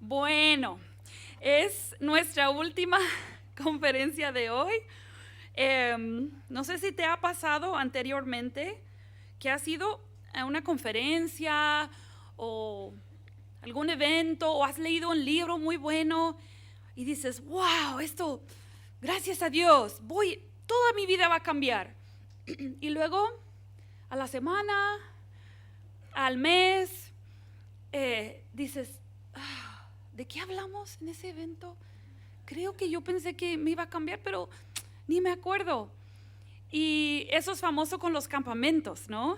Bueno, es nuestra última conferencia de hoy. No sé si te ha pasado anteriormente que has ido a una conferencia o algún evento o has leído un libro muy bueno y dices, wow, esto, gracias a Dios, toda mi vida va a cambiar. Y luego, a la semana, al mes, dices, ¿de qué hablamos en ese evento? Creo que yo pensé que me iba a cambiar, pero ni me acuerdo. Y eso es famoso con los campamentos, ¿no?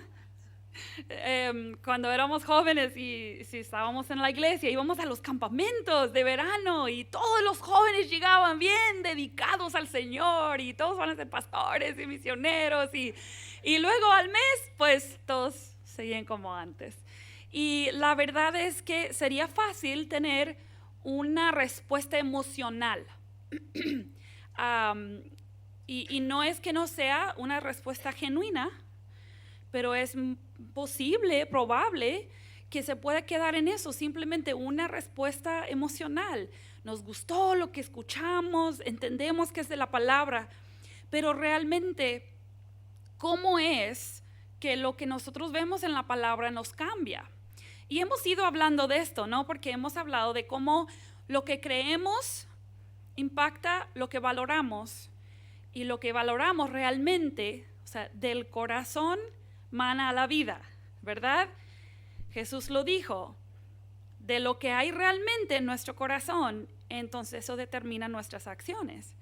Cuando éramos jóvenes y si estábamos en la iglesia, íbamos a los campamentos de verano y todos los jóvenes llegaban bien dedicados al Señor y todos van a ser pastores y misioneros y luego al mes, pues todos seguían como antes. Y la verdad es que sería fácil tener una respuesta emocional. Y no es que no sea una respuesta genuina, pero es posible, probable, que se pueda quedar en eso, simplemente una respuesta emocional. Nos gustó lo que escuchamos, entendemos que es de la palabra, pero realmente, ¿cómo es que lo que nosotros vemos en la palabra nos cambia? Y hemos ido hablando de esto, ¿no? Porque hemos hablado de cómo lo que creemos impacta lo que valoramos, y lo que valoramos realmente, o sea, del corazón mana a la vida, ¿verdad? Jesús lo dijo, de lo que hay realmente en nuestro corazón, entonces eso determina nuestras acciones.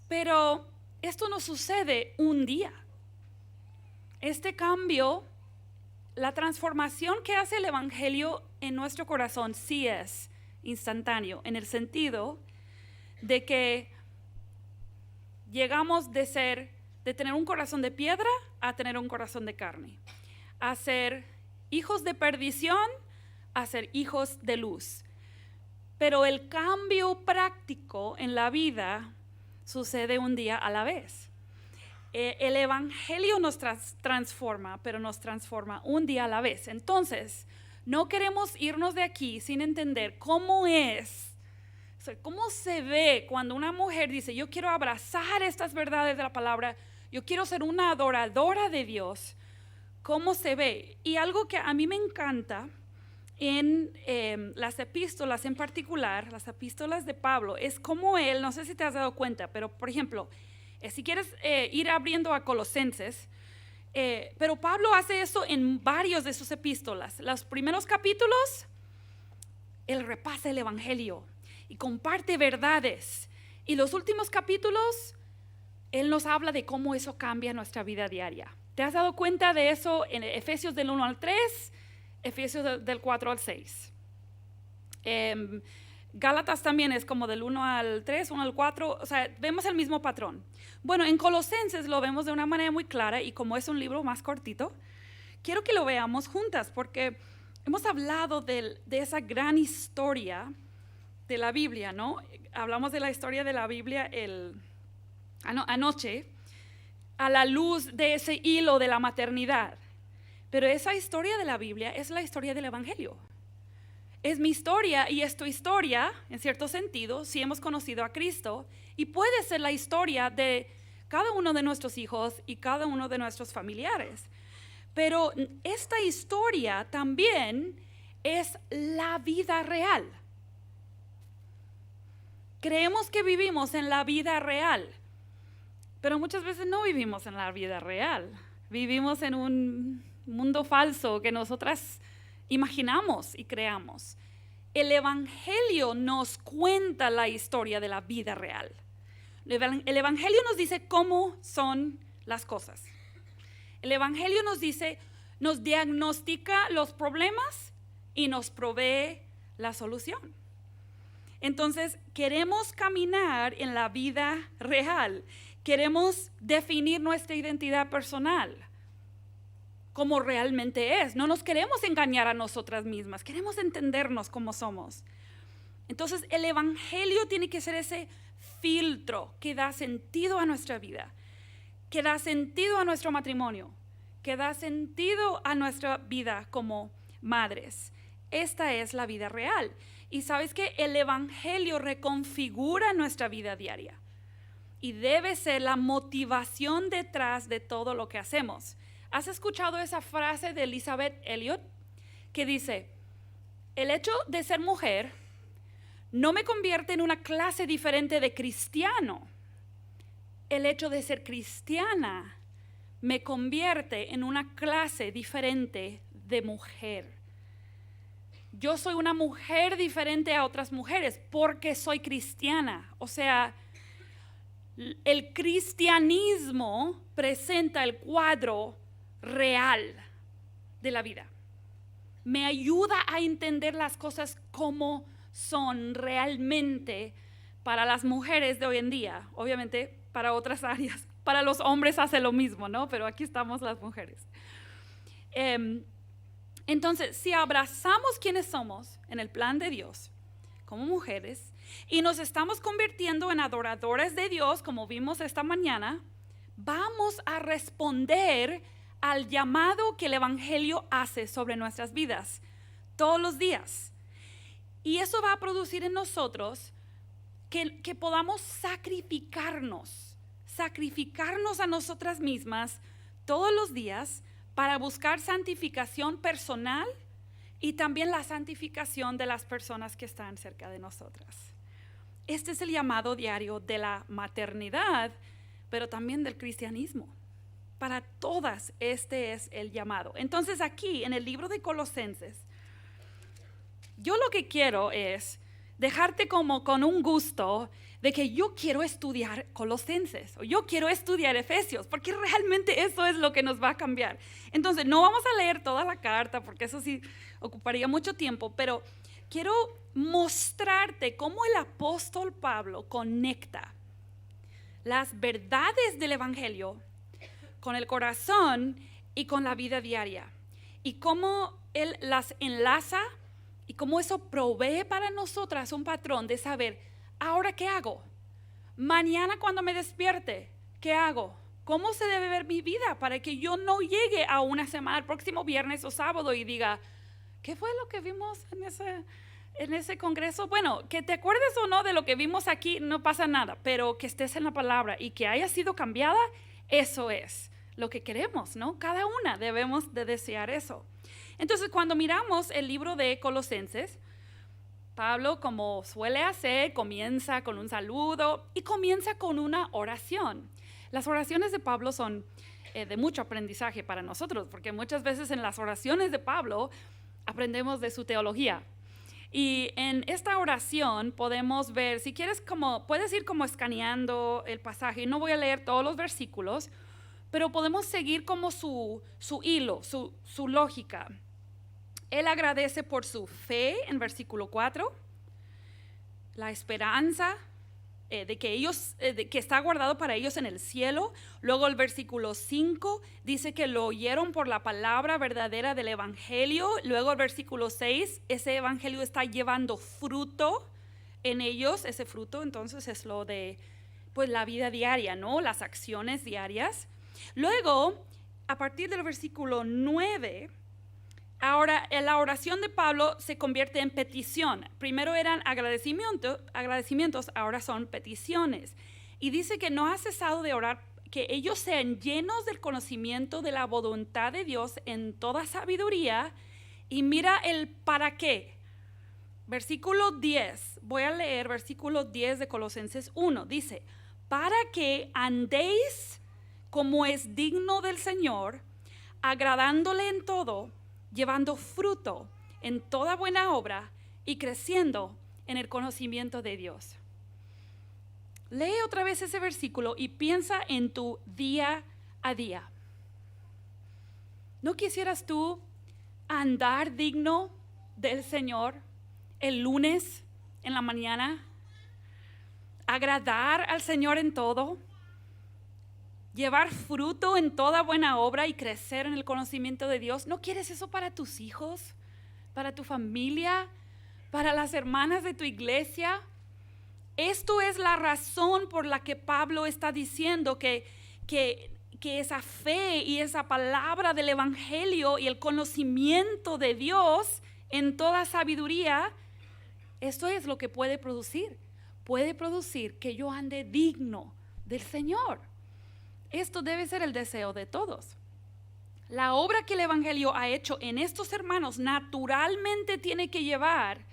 Pero esto no sucede un día. Este cambio, la transformación que hace el Evangelio en nuestro corazón sí es instantáneo, en el sentido de que llegamos de tener un corazón de piedra a tener un corazón de carne, a ser hijos de perdición a ser hijos de luz. Pero el cambio práctico en la vida sucede un día a la vez. El Evangelio nos transforma, pero nos transforma un día a la vez. Entonces, no queremos irnos de aquí sin entender cómo se ve cuando una mujer dice, yo quiero abrazar estas verdades de la palabra, yo quiero ser una adoradora de Dios. ¿Cómo se ve? Y algo que a mí me encanta en las epístolas en particular, las epístolas de Pablo, es como él, no sé si te has dado cuenta, pero por ejemplo, si quieres ir abriendo a Colosenses, pero Pablo hace eso en varios de sus epístolas. Los primeros capítulos, él repasa el Evangelio y comparte verdades. Y los últimos capítulos, él nos habla de cómo eso cambia nuestra vida diaria. ¿Te has dado cuenta de eso en Efesios del 1 al 3, Efesios del 4 al 6? Gálatas también es como del 1 al 3, 1 al 4, o sea, vemos el mismo patrón. Bueno, en Colosenses lo vemos de una manera muy clara y como es un libro más cortito, quiero que lo veamos juntas porque hemos hablado de esa gran historia de la Biblia, ¿no? Hablamos de la historia de la Biblia anoche a la luz de ese hilo de la maternidad. Pero esa historia de la Biblia es la historia del Evangelio. Es mi historia y es tu historia, en cierto sentido, si hemos conocido a Cristo, y puede ser la historia de cada uno de nuestros hijos y cada uno de nuestros familiares. Pero esta historia también es la vida real. Creemos que vivimos en la vida real, pero muchas veces no vivimos en la vida real. Vivimos en un mundo falso que nosotras imaginamos y creamos. El Evangelio nos cuenta la historia de la vida real. El Evangelio nos dice cómo son las cosas. El Evangelio nos diagnostica los problemas y nos provee la solución. Entonces, queremos caminar en la vida real. Queremos definir nuestra identidad personal como realmente es. No nos queremos engañar a nosotras mismas. Queremos entendernos como somos. Entonces, el Evangelio tiene que ser ese filtro que da sentido a nuestra vida, que da sentido a nuestro matrimonio, que da sentido a nuestra vida como madres. esta es la vida real. Y sabes que el evangelio reconfigura nuestra vida diaria y debe ser la motivación detrás de todo lo que hacemos. ¿Has escuchado esa frase de Elizabeth Elliot que dice: el hecho de ser mujer no me convierte en una clase diferente de cristiano? El hecho de ser cristiana me convierte en una clase diferente de mujer. Yo soy una mujer diferente a otras mujeres porque soy cristiana. O sea, el cristianismo presenta el cuadro real de la vida. Me ayuda a entender las cosas como son realmente para las mujeres de hoy en día. Obviamente para otras áreas, para los hombres hace lo mismo, ¿no? Pero aquí estamos las mujeres. Entonces, si abrazamos quienes somos en el plan de Dios como mujeres y nos estamos convirtiendo en adoradores de Dios, como vimos esta mañana, vamos a responder al llamado que el evangelio hace sobre nuestras vidas todos los días. Y eso va a producir en nosotros que podamos sacrificarnos a nosotras mismas todos los días para buscar santificación personal y también la santificación de las personas que están cerca de nosotras. Este es el llamado diario de la maternidad, pero también del cristianismo. Para todas este es el llamado. Entonces aquí en el libro de Colosenses, yo lo que quiero es dejarte como con un gusto de que yo quiero estudiar Colosenses o yo quiero estudiar Efesios, porque realmente eso es lo que nos va a cambiar. Entonces no vamos a leer toda la carta porque eso sí ocuparía mucho tiempo, pero quiero mostrarte cómo el apóstol Pablo conecta las verdades del evangelio con el corazón y con la vida diaria, y cómo él las enlaza y cómo eso provee para nosotras un patrón de saber, ¿ahora qué hago? Mañana cuando me despierte, ¿qué hago? ¿Cómo se debe ver mi vida para que yo no llegue a una semana, el próximo viernes o sábado, y diga, ¿qué fue lo que vimos en ese congreso? Bueno, que te acuerdes o no de lo que vimos aquí, no pasa nada, pero que estés en la palabra y que haya sido cambiada, eso es lo que queremos, ¿no? Cada una debemos de desear eso. Entonces, cuando miramos el libro de Colosenses, Pablo, como suele hacer, comienza con un saludo y comienza con una oración. Las oraciones de Pablo son de mucho aprendizaje para nosotros, porque muchas veces en las oraciones de Pablo aprendemos de su teología. Y en esta oración podemos ver, si quieres, puedes ir como escaneando el pasaje. No voy a leer todos los versículos, pero podemos seguir como su hilo, su lógica. Él agradece por su fe en versículo 4, la esperanza de que está guardado para ellos en el cielo. Luego el versículo 5 dice que lo oyeron por la palabra verdadera del evangelio. Luego el versículo 6, ese evangelio está llevando fruto en ellos. Ese fruto entonces es lo de pues la vida diaria, ¿no? Las acciones diarias. Luego, a partir del versículo 9, ahora la oración de Pablo se convierte en petición. Primero eran agradecimientos, ahora son peticiones. Y dice que no ha cesado de orar, que ellos sean llenos del conocimiento de la voluntad de Dios en toda sabiduría. Y mira el para qué. Versículo 10, voy a leer versículo 10 de Colosenses 1. Dice, para que andéis como es digno del Señor, agradándole en todo, llevando fruto en toda buena obra y creciendo en el conocimiento de Dios. Lee otra vez ese versículo y piensa en tu día a día. ¿No quisieras tú andar digno del Señor el lunes en la mañana? Agradar al Señor en todo, llevar fruto en toda buena obra y crecer en el conocimiento de Dios. ¿No quieres eso para tus hijos, para tu familia, para las hermanas de tu iglesia? Esto es la razón por la que Pablo está diciendo que esa fe y esa palabra del evangelio y el conocimiento de Dios en toda sabiduría, esto es lo que puede producir. Puede producir que yo ande digno del Señor. Esto debe ser el deseo de todos. La obra que el Evangelio ha hecho en estos hermanos naturalmente tiene que llevar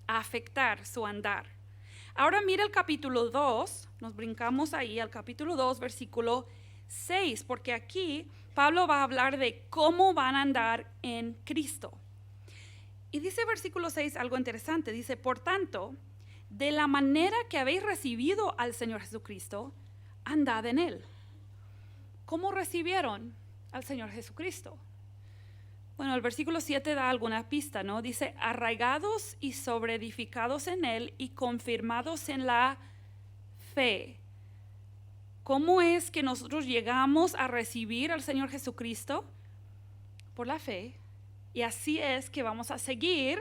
a afectar su andar. Ahora mira el capítulo 2, nos brincamos ahí al capítulo 2, versículo 6, porque aquí Pablo va a hablar de cómo van a andar en Cristo. Y dice versículo 6 algo interesante, dice, por tanto, de la manera que habéis recibido al Señor Jesucristo, andad en Él. ¿Cómo recibieron al Señor Jesucristo? Bueno, el versículo 7 da alguna pista, ¿no? Dice, arraigados y sobreedificados en Él y confirmados en la fe. ¿Cómo es que nosotros llegamos a recibir al Señor Jesucristo? Por la fe. Y así es que vamos a seguir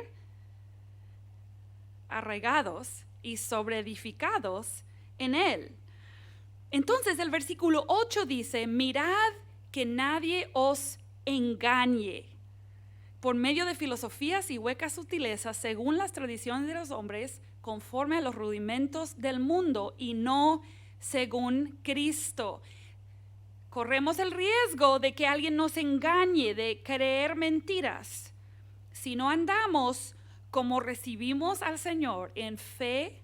arraigados y sobreedificados en Él. Entonces el versículo 8 dice, mirad que nadie os engañe por medio de filosofías y huecas sutilezas, según las tradiciones de los hombres, conforme a los rudimentos del mundo y no según Cristo. Corremos el riesgo de que alguien nos engañe, de creer mentiras. Si no andamos como recibimos al Señor, en fe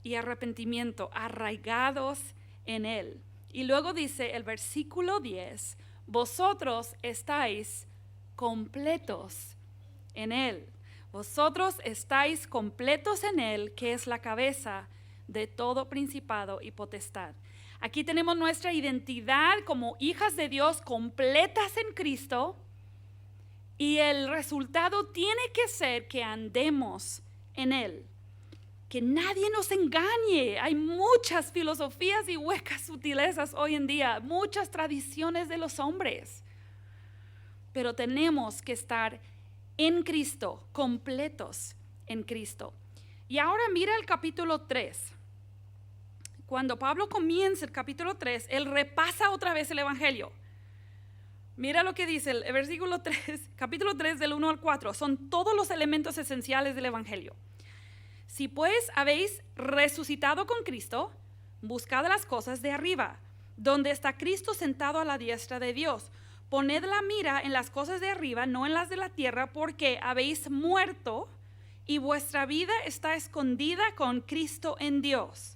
y arrepentimiento, arraigados en Él. Y luego dice el versículo 10, vosotros estáis completos en Él. Vosotros estáis completos en Él, que es la cabeza de todo principado y potestad. Aquí tenemos nuestra identidad como hijas de Dios completas en Cristo, y el resultado tiene que ser que andemos en Él. Que nadie nos engañe. Hay muchas filosofías y huecas sutilezas hoy en día, muchas tradiciones de los hombres. Pero tenemos que estar en Cristo, completos en Cristo. Y ahora mira el capítulo 3. Cuando Pablo comienza el capítulo 3, él repasa otra vez el Evangelio. Mira lo que dice el versículo 3, capítulo 3 del 1 al 4. Son todos los elementos esenciales del Evangelio. Si pues habéis resucitado con Cristo, buscad las cosas de arriba, donde está Cristo sentado a la diestra de Dios. Poned la mira en las cosas de arriba, no en las de la tierra, porque habéis muerto y vuestra vida está escondida con Cristo en Dios.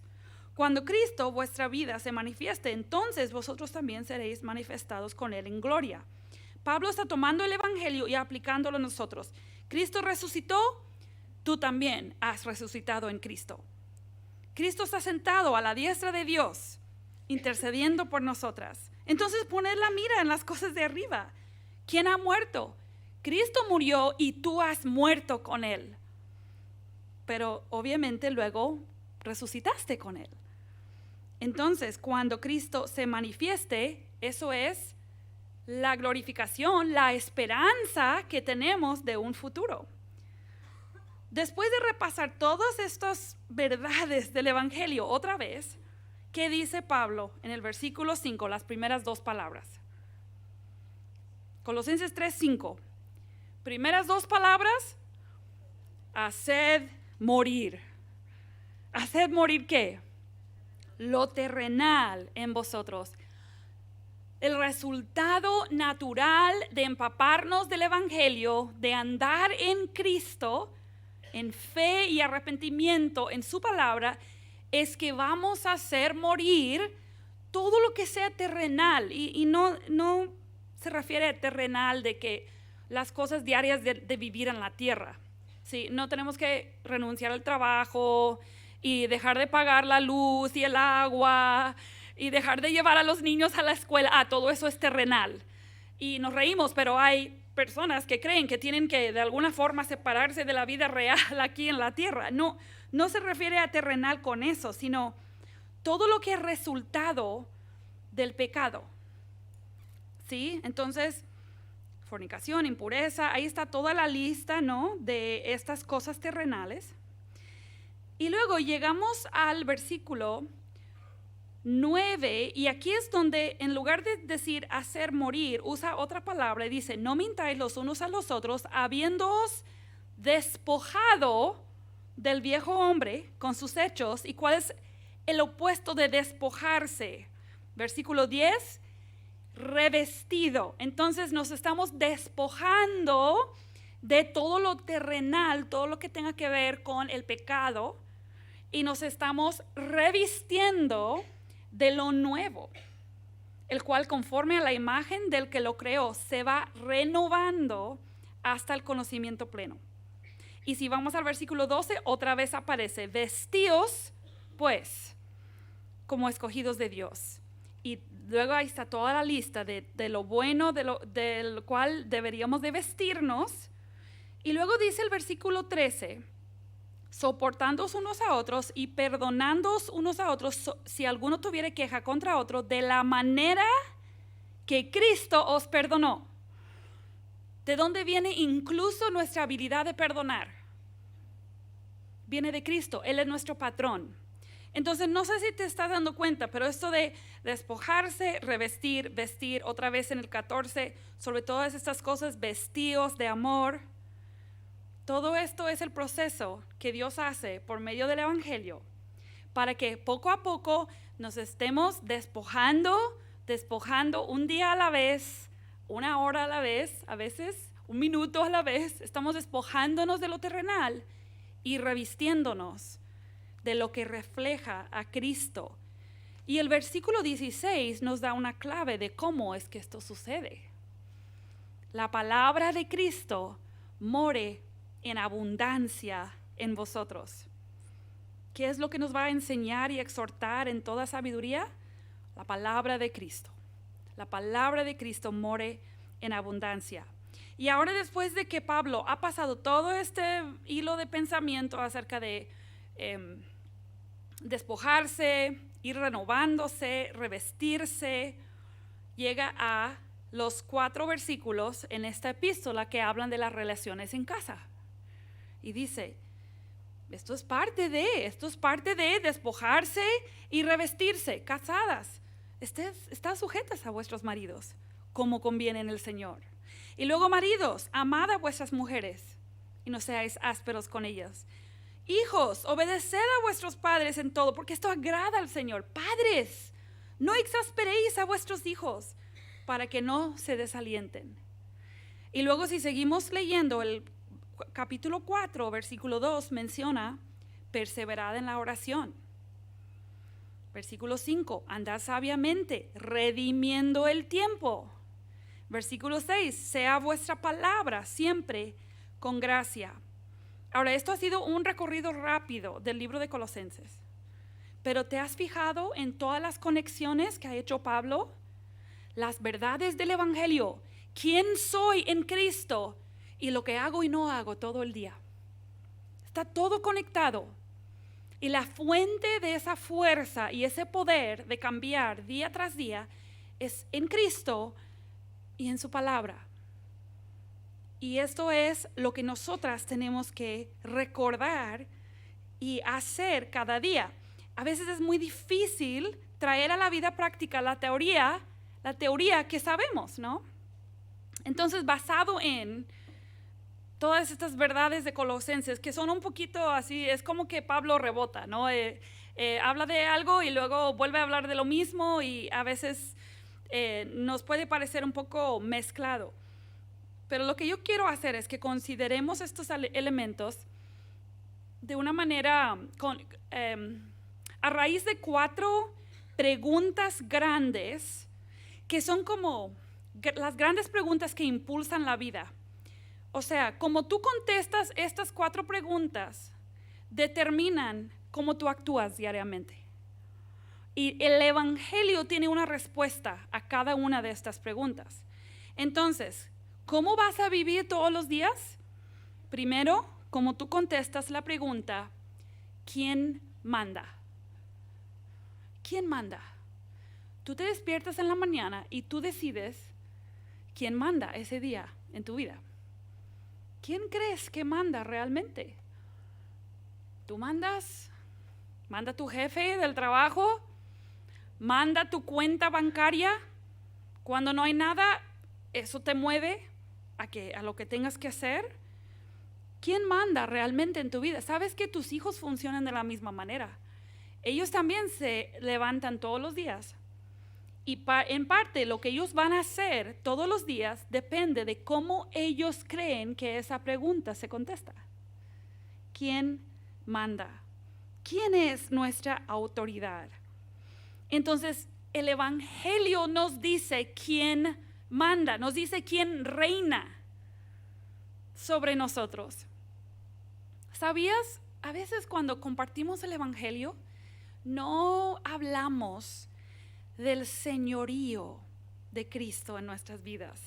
Cuando Cristo, vuestra vida, se manifieste, entonces vosotros también seréis manifestados con Él en gloria. Pablo está tomando el Evangelio y aplicándolo a nosotros. Cristo resucitó, tú también has resucitado en Cristo. Cristo está sentado a la diestra de Dios, intercediendo por nosotras. Entonces poned la mira en las cosas de arriba. ¿Quién ha muerto? Cristo murió y tú has muerto con Él. Pero obviamente luego resucitaste con Él. Entonces, cuando Cristo se manifieste, eso es la glorificación, la esperanza que tenemos de un futuro. Después de repasar todas estas verdades del Evangelio otra vez, ¿qué dice Pablo en el versículo 5, las primeras dos palabras? Colosenses 3:5. Primeras dos palabras, haced morir. ¿Haced morir qué? Lo terrenal en vosotros. El resultado natural de empaparnos del Evangelio, de andar en Cristo, en fe y arrepentimiento en su palabra, es que vamos a hacer morir todo lo que sea terrenal. Y no se refiere a terrenal de que las cosas diarias de vivir en la tierra. Sí, no tenemos que renunciar al trabajo y dejar de pagar la luz y el agua y dejar de llevar a los niños a la escuela. Todo eso es terrenal. Y nos reímos, pero hay personas que creen que tienen que de alguna forma separarse de la vida real aquí en la tierra. No se refiere a terrenal con eso, sino todo lo que es resultado del pecado. ¿Sí? Entonces, fornicación, impureza, ahí está toda la lista, ¿no?, de estas cosas terrenales. Y luego llegamos al versículo 9, y aquí es donde en lugar de decir hacer morir, usa otra palabra y dice, no mintáis los unos a los otros, habiéndoos despojado del viejo hombre con sus hechos. ¿Y cuál es el opuesto de despojarse? Versículo 10, revestido. Entonces nos estamos despojando de todo lo terrenal, todo lo que tenga que ver con el pecado, y nos estamos revistiendo de lo nuevo, el cual conforme a la imagen del que lo creó se va renovando hasta el conocimiento pleno. Y si vamos al versículo 12, otra vez aparece, vestíos pues como escogidos de Dios. Y luego ahí está toda la lista de lo bueno del cual deberíamos de vestirnos. Y luego dice el versículo 13, soportándoos unos a otros y perdonándoos unos a otros si alguno tuviere queja contra otro, de la manera que Cristo os perdonó. ¿De dónde viene incluso nuestra habilidad de perdonar? Viene de Cristo, Él es nuestro patrón. Entonces no sé si te estás dando cuenta, pero esto de despojarse, revestir, vestir, otra vez en el 14, sobre todas estas cosas, vestidos de amor. Todo esto es el proceso que Dios hace por medio del Evangelio para que poco a poco nos estemos despojando un día a la vez, una hora a la vez, a veces un minuto a la vez. Estamos despojándonos de lo terrenal y revistiéndonos de lo que refleja a Cristo. Y el versículo 16 nos da una clave de cómo es que esto sucede. La palabra de Cristo more en abundancia en vosotros. ¿Qué es lo que nos va a enseñar y exhortar en toda sabiduría? La palabra de Cristo. La palabra de Cristo more en abundancia. Y ahora, después de que Pablo ha pasado todo este hilo de pensamiento acerca de despojarse, ir renovándose, revestirse, llega a los 4 versículos en esta epístola que hablan de las relaciones en casa. Y dice, esto es parte de despojarse y revestirse. Casadas, están sujetas a vuestros maridos, como conviene en el Señor. Y luego, maridos, amad a vuestras mujeres y no seáis ásperos con ellas. Hijos, obedeced a vuestros padres en todo, porque esto agrada al Señor. Padres, no exasperéis a vuestros hijos, para que no se desalienten. Y luego, si seguimos leyendo, el capítulo 4, versículo 2 menciona perseverad en la oración. Versículo 5, andad sabiamente, redimiendo el tiempo. Versículo 6, sea vuestra palabra siempre con gracia. Ahora, esto ha sido un recorrido rápido del libro de Colosenses, pero ¿te has fijado en todas las conexiones que ha hecho Pablo? Las verdades del Evangelio, quién soy en Cristo y lo que hago y no hago todo el día. Está todo conectado. Y la fuente de esa fuerza y ese poder de cambiar día tras día es en Cristo y en su palabra. Y esto es lo que nosotras tenemos que recordar y hacer cada día. A veces es muy difícil traer a la vida práctica la teoría que sabemos, ¿no? Entonces, basado en todas estas verdades de Colosenses, que son un poquito así, es como que Pablo rebota, ¿no? Habla de algo y luego vuelve a hablar de lo mismo y a veces nos puede parecer un poco mezclado. Pero lo que yo quiero hacer es que consideremos estos elementos de una manera, a raíz de 4 preguntas grandes, que son como las grandes preguntas que impulsan la vida. O sea, como tú contestas estas 4 preguntas, determinan cómo tú actúas diariamente. Y el Evangelio tiene una respuesta a cada una de estas preguntas. Entonces, ¿cómo vas a vivir todos los días? Primero, como tú contestas la pregunta, ¿quién manda? ¿Quién manda? Tú te despiertas en la mañana y tú decides quién manda ese día en tu vida. ¿Quién crees que manda realmente? ¿Tú mandas? ¿Manda tu jefe del trabajo? ¿Manda tu cuenta bancaria? Cuando no hay nada, ¿eso te mueve a lo que tengas que hacer? ¿Quién manda realmente en tu vida? ¿Sabes que tus hijos funcionan de la misma manera? Ellos también se levantan todos los días. Y en parte lo que ellos van a hacer todos los días depende de cómo ellos creen que esa pregunta se contesta. ¿Quién manda? ¿Quién es nuestra autoridad? Entonces, el Evangelio nos dice quién manda, nos dice quién reina sobre nosotros. ¿Sabías? A veces cuando compartimos el Evangelio, no hablamos del señorío de Cristo en nuestras vidas.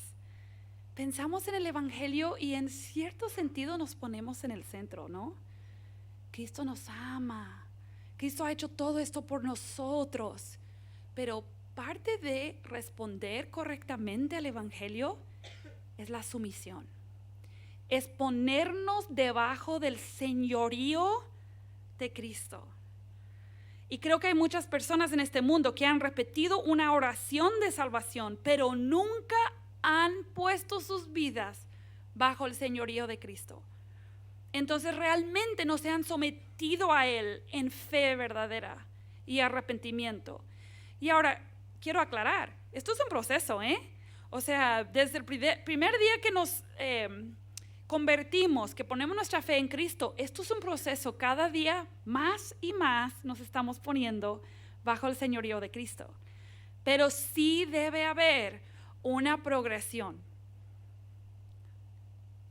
Pensamos en el Evangelio y en cierto sentido nos ponemos en el centro, ¿no? Cristo nos ama. Cristo ha hecho todo esto por nosotros. Pero parte de responder correctamente al Evangelio es la sumisión. Es ponernos debajo del señorío de Cristo. Y creo que hay muchas personas en este mundo que han repetido una oración de salvación, pero nunca han puesto sus vidas bajo el señorío de Cristo. Entonces realmente no se han sometido a Él en fe verdadera y arrepentimiento. Y ahora, quiero aclarar, esto es un proceso, O sea, desde el primer día que nos convertimos, que ponemos nuestra fe en Cristo, esto es un proceso. Cada día más y más nos estamos poniendo bajo el señorío de Cristo. Pero sí debe haber una progresión.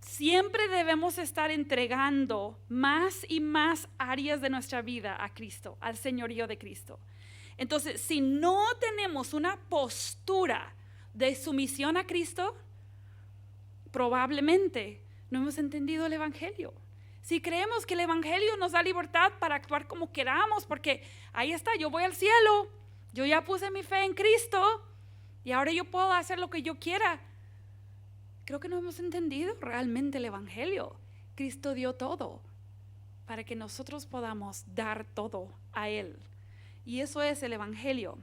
Siempre debemos estar entregando más y más áreas de nuestra vida a Cristo, al señorío de Cristo. Entonces, si no tenemos una postura de sumisión a Cristo, probablemente no hemos entendido el Evangelio. Si creemos que el Evangelio nos da libertad para actuar como queramos, porque ahí está, yo voy al cielo, yo ya puse mi fe en Cristo y ahora yo puedo hacer lo que yo quiera. Creo que no hemos entendido realmente el Evangelio. Cristo dio todo para que nosotros podamos dar todo a Él. Y eso es el Evangelio.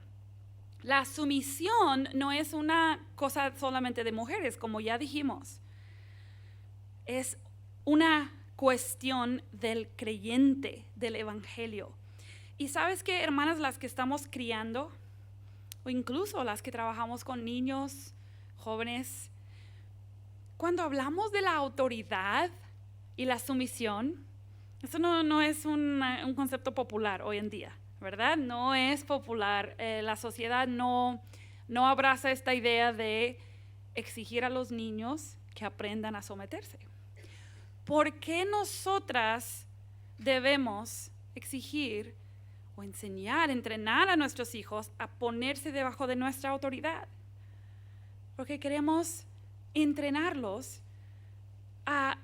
La sumisión no es una cosa solamente de mujeres, como ya dijimos. Es una cuestión del creyente, del Evangelio. Y sabes que, hermanas, las que estamos criando, o incluso las que trabajamos con niños, jóvenes, cuando hablamos de la autoridad y la sumisión, eso no es un concepto popular hoy en día, ¿verdad? No es popular. La sociedad no abraza esta idea de exigir a los niños que aprendan a someterse. ¿Por qué nosotras debemos exigir o enseñar, entrenar a nuestros hijos a ponerse debajo de nuestra autoridad? Porque queremos entrenarlos, a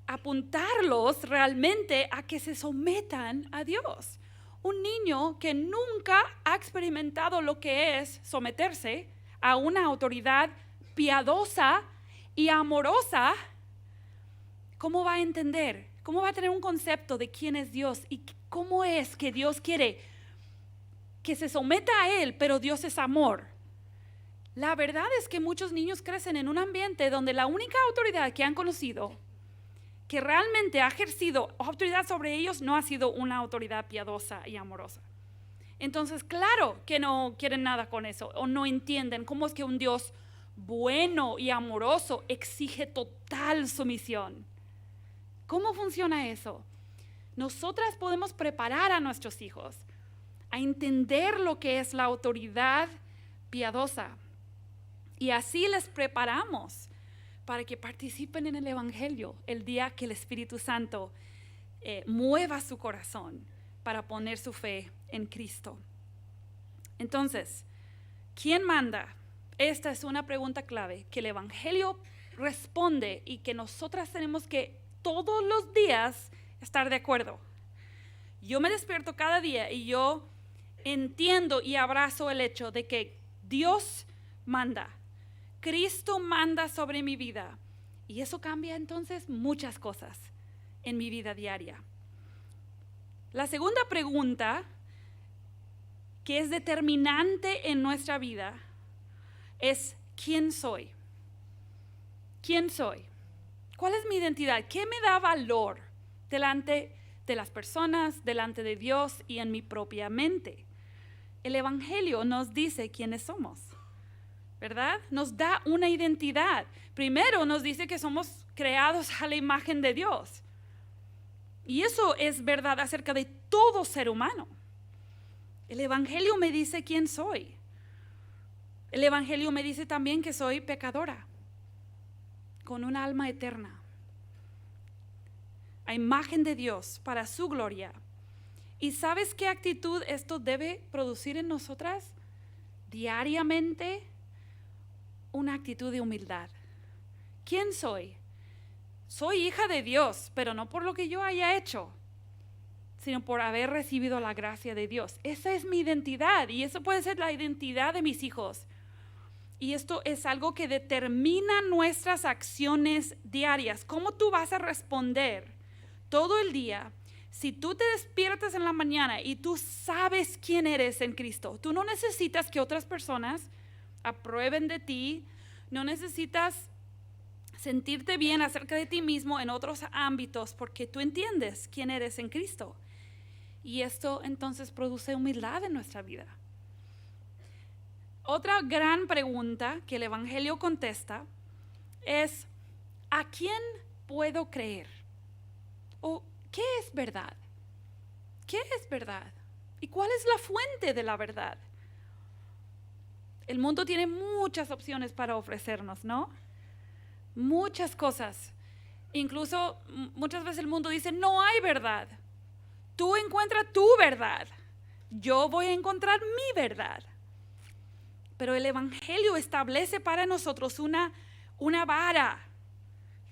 apuntarlos realmente a que se sometan a Dios. Un niño que nunca ha experimentado lo que es someterse a una autoridad piadosa y amorosa, ¿cómo va a entender? ¿Cómo va a tener un concepto de quién es Dios y cómo es que Dios quiere que se someta a Él, pero Dios es amor? La verdad es que muchos niños crecen en un ambiente donde la única autoridad que han conocido, que realmente ha ejercido autoridad sobre ellos, no ha sido una autoridad piadosa y amorosa. Entonces, claro que no quieren nada con eso, o no entienden cómo es que un Dios bueno y amoroso exige total sumisión. ¿Cómo funciona eso? Nosotras podemos preparar a nuestros hijos a entender lo que es la autoridad piadosa. Y así les preparamos para que participen en el Evangelio el día que el Espíritu Santo mueva su corazón para poner su fe en Cristo. Entonces, ¿quién manda? Esta es una pregunta clave que el Evangelio responde y que nosotras tenemos que todos los días estar de acuerdo. Yo me despierto cada día y yo entiendo y abrazo el hecho de que Dios manda. Cristo manda sobre mi vida y eso cambia entonces muchas cosas en mi vida diaria. La segunda pregunta, que es determinante en nuestra vida, es ¿quién soy? ¿Quién soy? ¿Cuál es mi identidad? ¿Qué me da valor delante de las personas, delante de Dios y en mi propia mente? El Evangelio nos dice quiénes somos, ¿verdad? Nos da una identidad. Primero nos dice que somos creados a la imagen de Dios. Y eso es verdad acerca de todo ser humano. El Evangelio me dice quién soy. El Evangelio me dice también que soy pecadora, con un alma eterna, a imagen de Dios, para su gloria. ¿Y sabes qué actitud esto debe producir en nosotras? Diariamente, una actitud de humildad. ¿Quién soy? Soy hija de Dios, pero no por lo que yo haya hecho, sino por haber recibido la gracia de Dios. Esa es mi identidad y eso puede ser la identidad de mis hijos. Y esto es algo que determina nuestras acciones diarias. ¿Cómo tú vas a responder todo el día? Si tú te despiertas en la mañana y tú sabes quién eres en Cristo, tú no necesitas que otras personas aprueben de ti, no necesitas sentirte bien acerca de ti mismo en otros ámbitos porque tú entiendes quién eres en Cristo. Y esto entonces produce humildad en nuestra vida. Otra gran pregunta que el Evangelio contesta es: ¿a quién puedo creer? ¿O qué es verdad? ¿Qué es verdad? ¿Y cuál es la fuente de la verdad? El mundo tiene muchas opciones para ofrecernos, ¿no? Muchas cosas. Incluso muchas veces el mundo dice: no hay verdad. Tú encuentras tu verdad. Yo voy a encontrar mi verdad. Pero el Evangelio establece para nosotros una vara,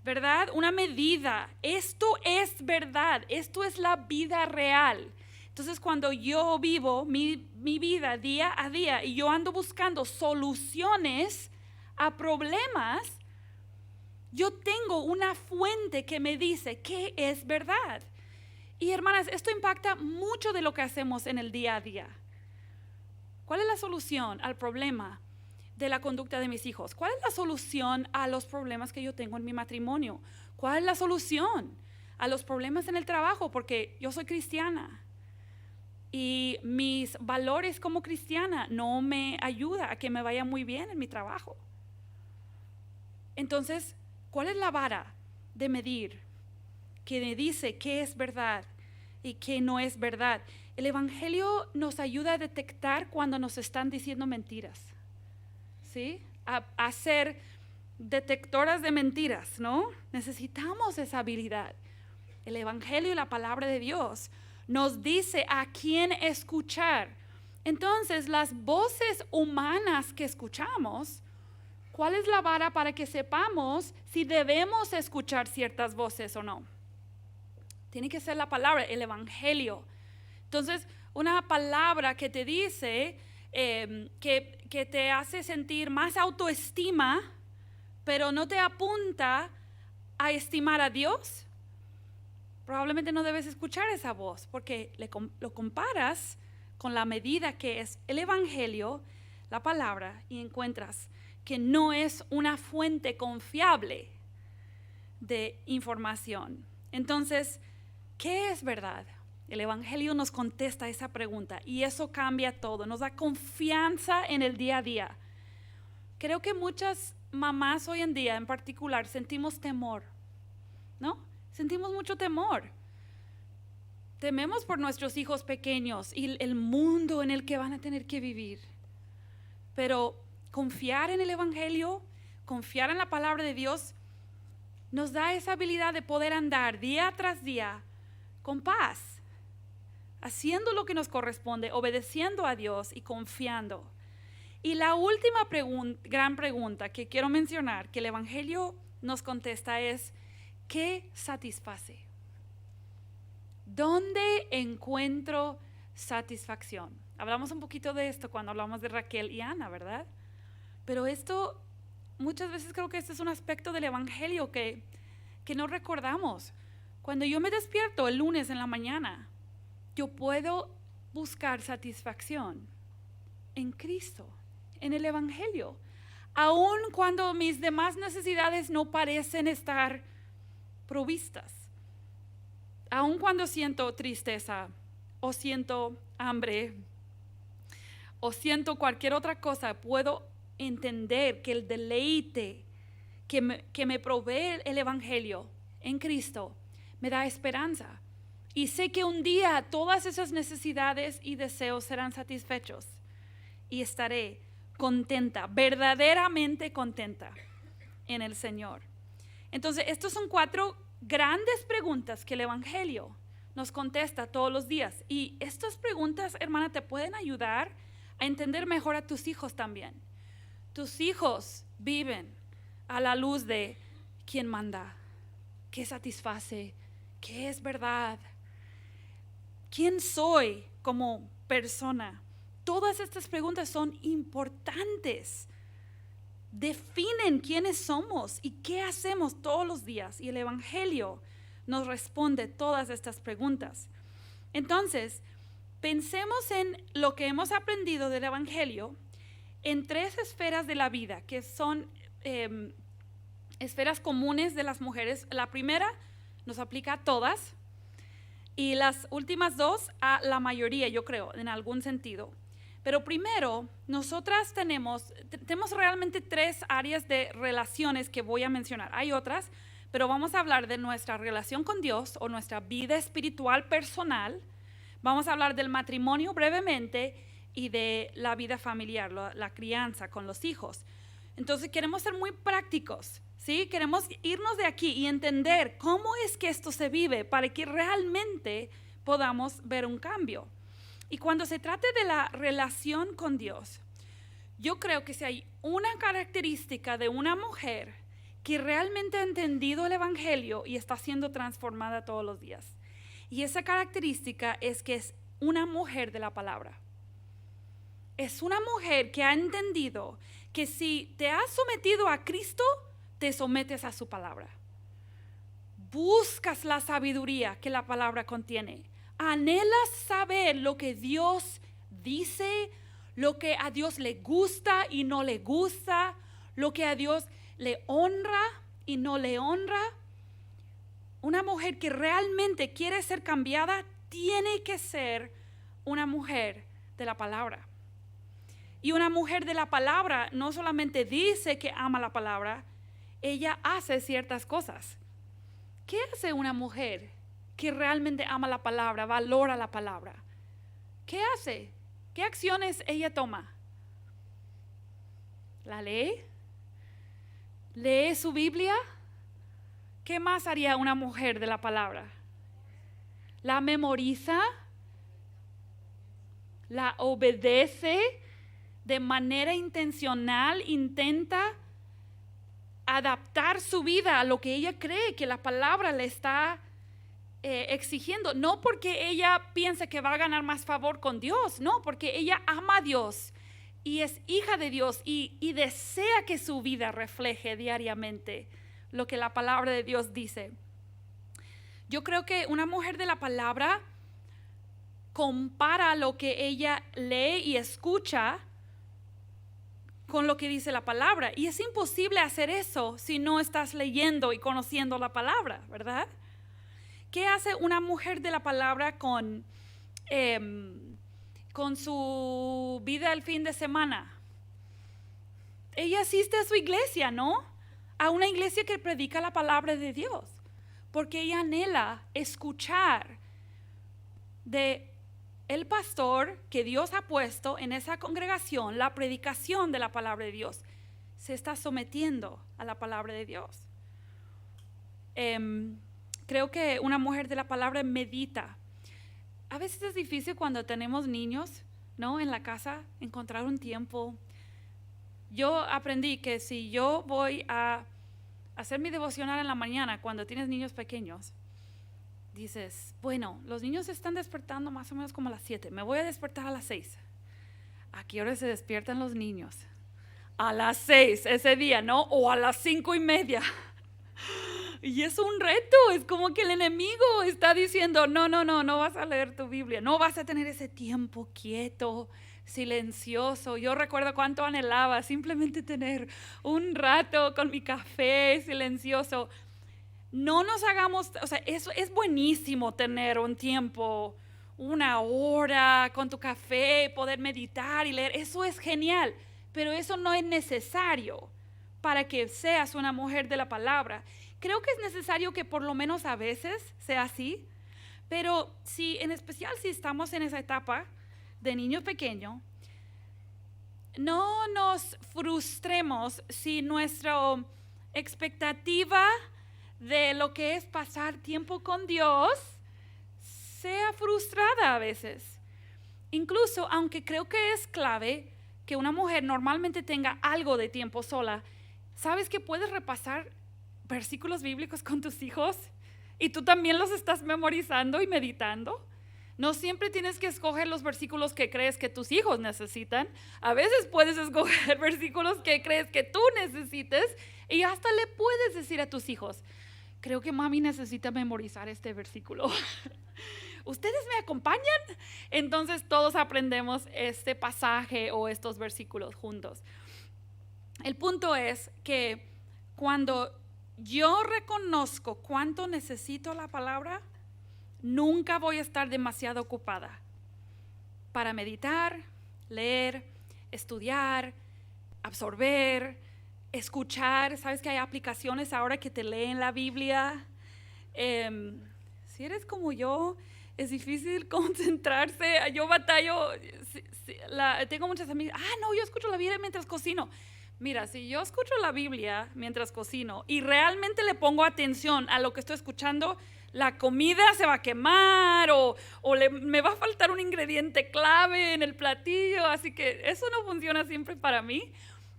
¿verdad? Una medida. Esto es verdad. Esto es la vida real. Entonces, cuando yo vivo mi vida día a día y yo ando buscando soluciones a problemas, yo tengo una fuente que me dice qué es verdad. Y hermanas, esto impacta mucho de lo que hacemos en el día a día. ¿Cuál es la solución al problema de la conducta de mis hijos? ¿Cuál es la solución a los problemas que yo tengo en mi matrimonio? ¿Cuál es la solución a los problemas en el trabajo? Porque yo soy cristiana y mis valores como cristiana no me ayuda a que me vaya muy bien en mi trabajo. Entonces, ¿cuál es la vara de medir que me dice qué es verdad y qué no es verdad? El Evangelio nos ayuda a detectar cuando nos están diciendo mentiras, ¿sí? A ser detectoras de mentiras, ¿no? Necesitamos esa habilidad. El Evangelio y la palabra de Dios nos dice a quién escuchar. Entonces, las voces humanas que escuchamos, ¿cuál es la vara para que sepamos si debemos escuchar ciertas voces o no? Tiene que ser la palabra, el Evangelio. Entonces, una palabra que te dice, que te hace sentir más autoestima, pero no te apunta a estimar a Dios, probablemente no debes escuchar esa voz, porque lo comparas con la medida que es el Evangelio, la palabra, y encuentras que no es una fuente confiable de información. Entonces, ¿qué es verdad? El Evangelio nos contesta esa pregunta y eso cambia todo, nos da confianza en el día a día. Creo que muchas mamás hoy en día en particular sentimos temor, ¿no? Sentimos mucho temor. Tememos por nuestros hijos pequeños y el mundo en el que van a tener que vivir. Pero confiar en el Evangelio, confiar en la palabra de Dios, nos da esa habilidad de poder andar día tras día con paz, haciendo lo que nos corresponde, obedeciendo a Dios y confiando. Y la última gran pregunta que quiero mencionar, que el Evangelio nos contesta es: ¿qué satisface? ¿Dónde encuentro satisfacción? Hablamos un poquito de esto cuando hablamos de Raquel y Ana, ¿verdad? Pero esto, muchas veces creo que este es un aspecto del Evangelio que no recordamos. Cuando yo me despierto el lunes en la mañana, yo puedo buscar satisfacción en Cristo, en el Evangelio. Aun cuando mis demás necesidades no parecen estar provistas. Aun cuando siento tristeza o siento hambre o siento cualquier otra cosa, puedo entender que el deleite que me provee el Evangelio en Cristo me da esperanza. Y sé que un día todas esas necesidades y deseos serán satisfechos y estaré contenta, verdaderamente contenta en el Señor. Entonces, estas son 4 grandes preguntas que el Evangelio nos contesta todos los días. Y estas preguntas, hermana, te pueden ayudar a entender mejor a tus hijos también. Tus hijos viven a la luz de quién manda, qué satisface, qué es verdad, quién soy como persona. Todas estas preguntas son importantes. Definen quiénes somos y qué hacemos todos los días. Y el Evangelio nos responde todas estas preguntas. Entonces, pensemos en lo que hemos aprendido del Evangelio en 3 esferas de la vida, que son esferas comunes de las mujeres. La primera nos aplica a todas y las últimas 2 a la mayoría, yo creo, en algún sentido. Pero primero, nosotras tenemos realmente 3 áreas de relaciones que voy a mencionar. Hay otras, pero vamos a hablar de nuestra relación con Dios o nuestra vida espiritual personal. Vamos a hablar del matrimonio brevemente y de la vida familiar, la crianza con los hijos. Entonces queremos ser muy prácticos, ¿sí? Queremos irnos de aquí y entender cómo es que esto se vive para que realmente podamos ver un cambio. Y cuando se trate de la relación con Dios, yo creo que si hay una característica de una mujer que realmente ha entendido el Evangelio y está siendo transformada todos los días, y esa característica es que es una mujer de la palabra. Es una mujer que ha entendido que si te has sometido a Cristo, te sometes a su palabra. Buscas la sabiduría que la palabra contiene. Anhelas saber lo que Dios dice, lo que a Dios le gusta y no le gusta, lo que a Dios le honra y no le honra. Una mujer que realmente quiere ser cambiada tiene que ser una mujer de la palabra. Y una mujer de la palabra no solamente dice que ama la palabra, ella hace ciertas cosas. ¿Qué hace una mujer que realmente ama la palabra, valora la palabra? ¿Qué hace? ¿Qué acciones ella toma? ¿La lee? ¿Lee su Biblia? ¿Qué más haría una mujer de la palabra? ¿La memoriza? ¿La obedece? De manera intencional intenta adaptar su vida a lo que ella cree que la palabra le está exigiendo. No porque ella piensa que va a ganar más favor con Dios, no, porque ella ama a Dios y es hija de Dios y desea que su vida refleje diariamente lo que la palabra de Dios dice. Yo creo que una mujer de la palabra compara lo que ella lee y escucha con lo que dice la palabra. Y es imposible hacer eso si no estás leyendo y conociendo la palabra, ¿verdad? ¿Qué hace una mujer de la palabra con su vida el fin de semana? Ella asiste a su iglesia, ¿no? A una iglesia que predica la palabra de Dios, porque ella anhela escuchar de el pastor que Dios ha puesto en esa congregación la predicación de la palabra de Dios. Se está sometiendo a la palabra de Dios. Creo que una mujer de la palabra medita. A veces es difícil cuando tenemos niños, ¿no? En la casa, encontrar un tiempo. Yo aprendí que si yo voy a hacer mi devocional en la mañana cuando tienes niños pequeños, dices, bueno, los niños se están despertando más o menos como a las 7. Me voy a despertar a las 6. ¿A qué hora se despiertan los niños? A las 6 ese día, ¿no? O a las 5:30. Y es un reto, es como que el enemigo está diciendo, no vas a leer tu Biblia, no vas a tener ese tiempo quieto, silencioso. Yo recuerdo cuánto anhelaba simplemente tener un rato con mi café silencioso. no nos hagamos, o sea, eso es buenísimo tener un tiempo, una hora con tu café, poder meditar y leer, eso es genial, pero eso no es necesario para que seas una mujer de la palabra. Creo que es necesario que por lo menos a veces sea así, pero si, en especial si estamos en esa etapa de niño pequeño, no nos frustremos si nuestra expectativa de lo que es pasar tiempo con Dios sea frustrada a veces. Incluso, aunque creo que es clave que una mujer normalmente tenga algo de tiempo sola, ¿sabes que puedes repasar versículos bíblicos con tus hijos? Y tú también los estás memorizando y meditando. No siempre tienes que escoger los versículos que crees que tus hijos necesitan. A veces puedes escoger versículos que crees que tú necesites y hasta le puedes decir a tus hijos, creo que mami necesita memorizar este versículo. ¿Ustedes me acompañan? Entonces todos aprendemos este pasaje o estos versículos juntos. El punto es que cuando yo reconozco cuánto necesito la palabra, nunca voy a estar demasiado ocupada para meditar, leer, estudiar, absorber, escuchar. Sabes que hay aplicaciones ahora que te leen la Biblia. Si eres como yo, es difícil concentrarse. Yo batallo, tengo muchas amigas, no, yo escucho la Biblia mientras cocino. Mira, si yo escucho la Biblia mientras cocino y realmente le pongo atención a lo que estoy escuchando, la comida se va a quemar o me va a faltar un ingrediente clave en el platillo, así que eso no funciona siempre para mí,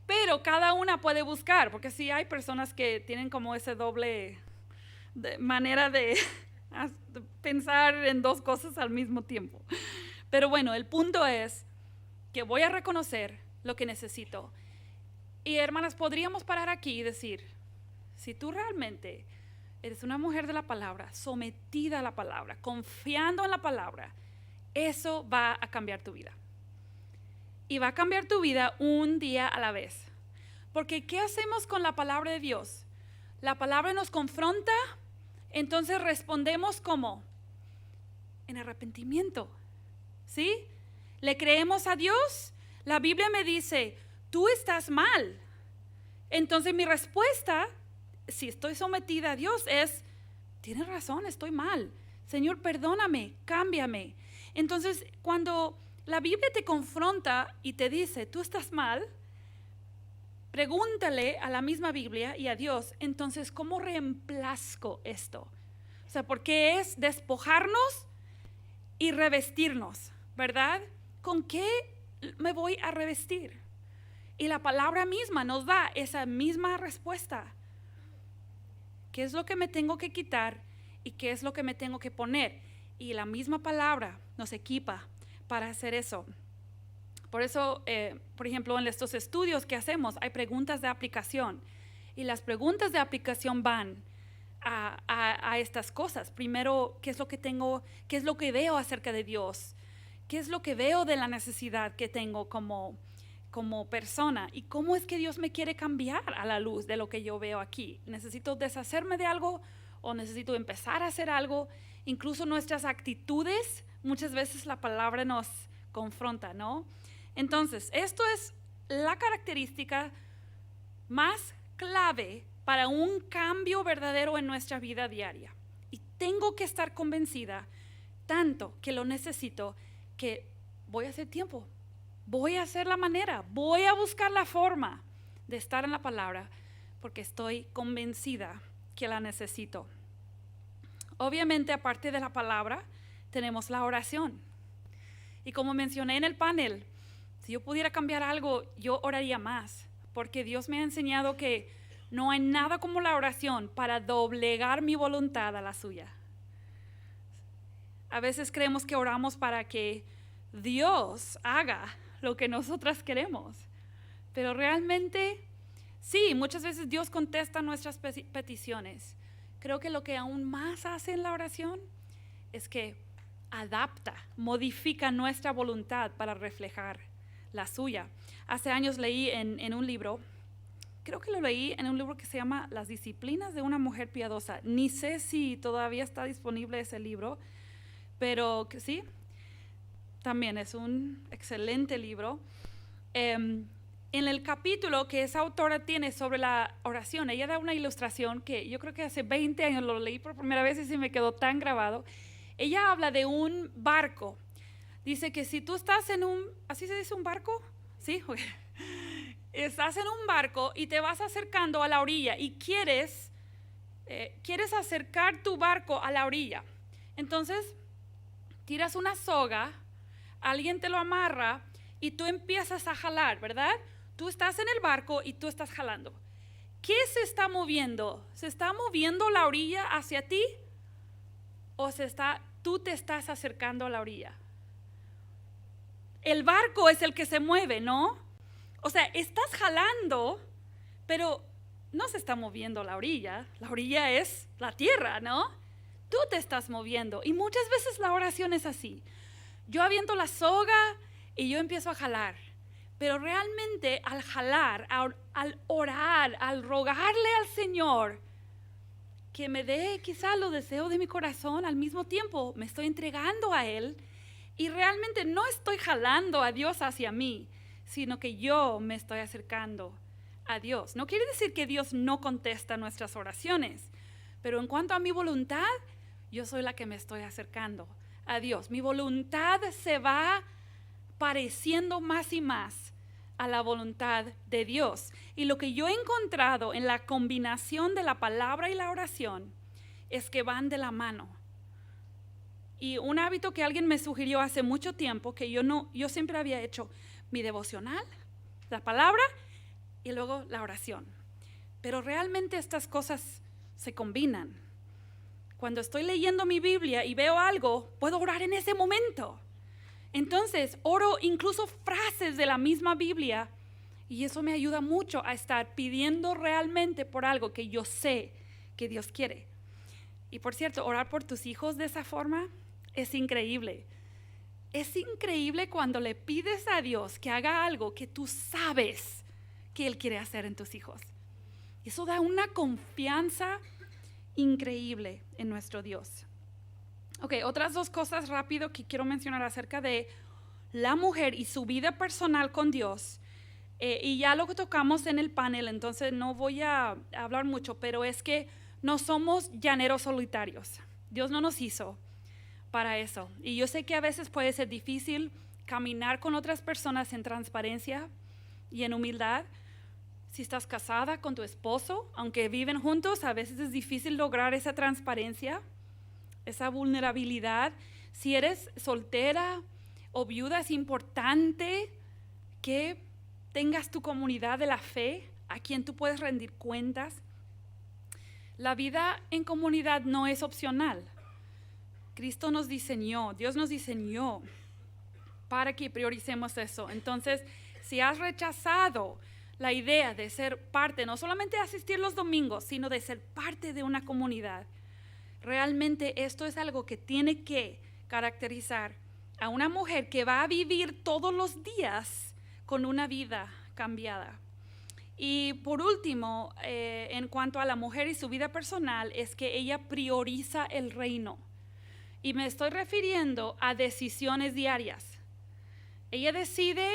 pero cada una puede buscar, porque sí hay personas que tienen como ese doble manera de pensar en dos cosas al mismo tiempo. Pero bueno, el punto es que voy a reconocer lo que necesito. Y hermanas, podríamos parar aquí y decir, si tú realmente eres una mujer de la palabra, sometida a la palabra, confiando en la palabra, eso va a cambiar tu vida. Y va a cambiar tu vida un día a la vez. Porque ¿qué hacemos con la palabra de Dios? La palabra nos confronta, entonces respondemos ¿cómo? En arrepentimiento. ¿Sí? ¿Le creemos a Dios? La Biblia me dice, tú estás mal. Entonces mi respuesta, si estoy sometida a Dios, es, tienes razón, estoy mal. Señor, perdóname, cámbiame. Entonces, cuando la Biblia te confronta y te dice, tú estás mal, pregúntale a la misma Biblia y a Dios, entonces, ¿cómo reemplazco esto? O sea, porque es despojarnos y revestirnos, ¿verdad? ¿Con qué me voy a revestir? Y la palabra misma nos da esa misma respuesta. ¿Qué es lo que me tengo que quitar y qué es lo que me tengo que poner? Y la misma palabra nos equipa para hacer eso. Por eso, por ejemplo, en estos estudios que hacemos hay preguntas de aplicación. Y las preguntas de aplicación van a estas cosas. Primero, ¿qué es lo que tengo? ¿Qué es lo que veo acerca de Dios? ¿Qué es lo que veo de la necesidad que tengo como persona? ¿Y cómo es que Dios me quiere cambiar a la luz de lo que yo veo aquí? ¿Necesito deshacerme de algo o necesito empezar a hacer algo? Incluso nuestras actitudes, muchas veces la palabra nos confronta, ¿no? Entonces, esto es la característica más clave para un cambio verdadero en nuestra vida diaria. Y tengo que estar convencida, tanto que lo necesito, que voy a hacer tiempo. Voy a hacer la manera, voy a buscar la forma de estar en la palabra porque estoy convencida que la necesito. Obviamente, aparte de la palabra, tenemos la oración. Y como mencioné en el panel, si yo pudiera cambiar algo, yo oraría más, porque Dios me ha enseñado que no hay nada como la oración para doblegar mi voluntad a la suya. A veces creemos que oramos para que Dios haga lo que nosotras queremos, pero realmente sí, muchas veces Dios contesta nuestras peticiones. Creo que lo que aún más hace en la oración es que adapta, modifica nuestra voluntad para reflejar la suya. Hace años leí en un libro creo que lo leí en un libro que se llama Las disciplinas de una mujer piadosa. Ni sé si todavía está disponible ese libro, pero que sí, también es un excelente libro. En el capítulo que esa autora tiene sobre la oración, ella da una ilustración que yo creo que hace 20 años lo leí por primera vez y se me quedó tan grabado. Ella habla de un barco. Dice que si tú estás en un, ¿así se dice un barco? Sí, estás en un barco y te vas acercando a la orilla y quieres acercar tu barco a la orilla. Entonces, tiras una soga, alguien te lo amarra y tú empiezas a jalar, ¿verdad? Tú estás en el barco y tú estás jalando. ¿Qué se está moviendo? ¿Se está moviendo la orilla hacia ti o tú te estás acercando a la orilla? El barco es el que se mueve, ¿no? O sea, estás jalando, pero no se está moviendo la orilla es la tierra, ¿no? Tú te estás moviendo y muchas veces la oración es así. Yo aviento la soga y yo empiezo a jalar, pero realmente al jalar, al orar, al rogarle al Señor que me dé quizá los deseos de mi corazón, al mismo tiempo me estoy entregando a Él y realmente no estoy jalando a Dios hacia mí, sino que yo me estoy acercando a Dios. No quiere decir que Dios no contesta nuestras oraciones, pero en cuanto a mi voluntad, yo soy la que me estoy acercando a Dios. Mi voluntad se va pareciendo más y más a la voluntad de Dios. Y lo que yo he encontrado en la combinación de la palabra y la oración es que van de la mano. Y un hábito que alguien me sugirió hace mucho tiempo, que yo siempre había hecho mi devocional, la palabra y luego la oración. Pero realmente estas cosas se combinan. Cuando estoy leyendo mi Biblia y veo algo, puedo orar en ese momento. Entonces, oro incluso frases de la misma Biblia y eso me ayuda mucho a estar pidiendo realmente por algo que yo sé que Dios quiere. Y por cierto, orar por tus hijos de esa forma es increíble. Es increíble cuando le pides a Dios que haga algo que tú sabes que Él quiere hacer en tus hijos. Eso da una confianza increíble en nuestro Dios. Ok, otras dos cosas rápido que quiero mencionar acerca de la mujer y su vida personal con Dios. Y ya lo que tocamos en el panel, entonces no voy a hablar mucho, pero es que no somos llaneros solitarios. Dios no nos hizo para eso. Y yo sé que a veces puede ser difícil caminar con otras personas en transparencia y en humildad. Si estás casada con tu esposo, aunque viven juntos, a veces es difícil lograr esa transparencia, esa vulnerabilidad. Si eres soltera o viuda, es importante que tengas tu comunidad de la fe a quien tú puedes rendir cuentas. La vida en comunidad no es opcional. Cristo nos diseñó, Dios nos diseñó para que prioricemos eso. Entonces, si has rechazado la idea de ser parte, no solamente de asistir los domingos, sino de ser parte de una comunidad, realmente esto es algo que tiene que caracterizar a una mujer que va a vivir todos los días con una vida cambiada. Y por último, en cuanto a la mujer y su vida personal, es que ella prioriza el reino. Y me estoy refiriendo a decisiones diarias. Ella decide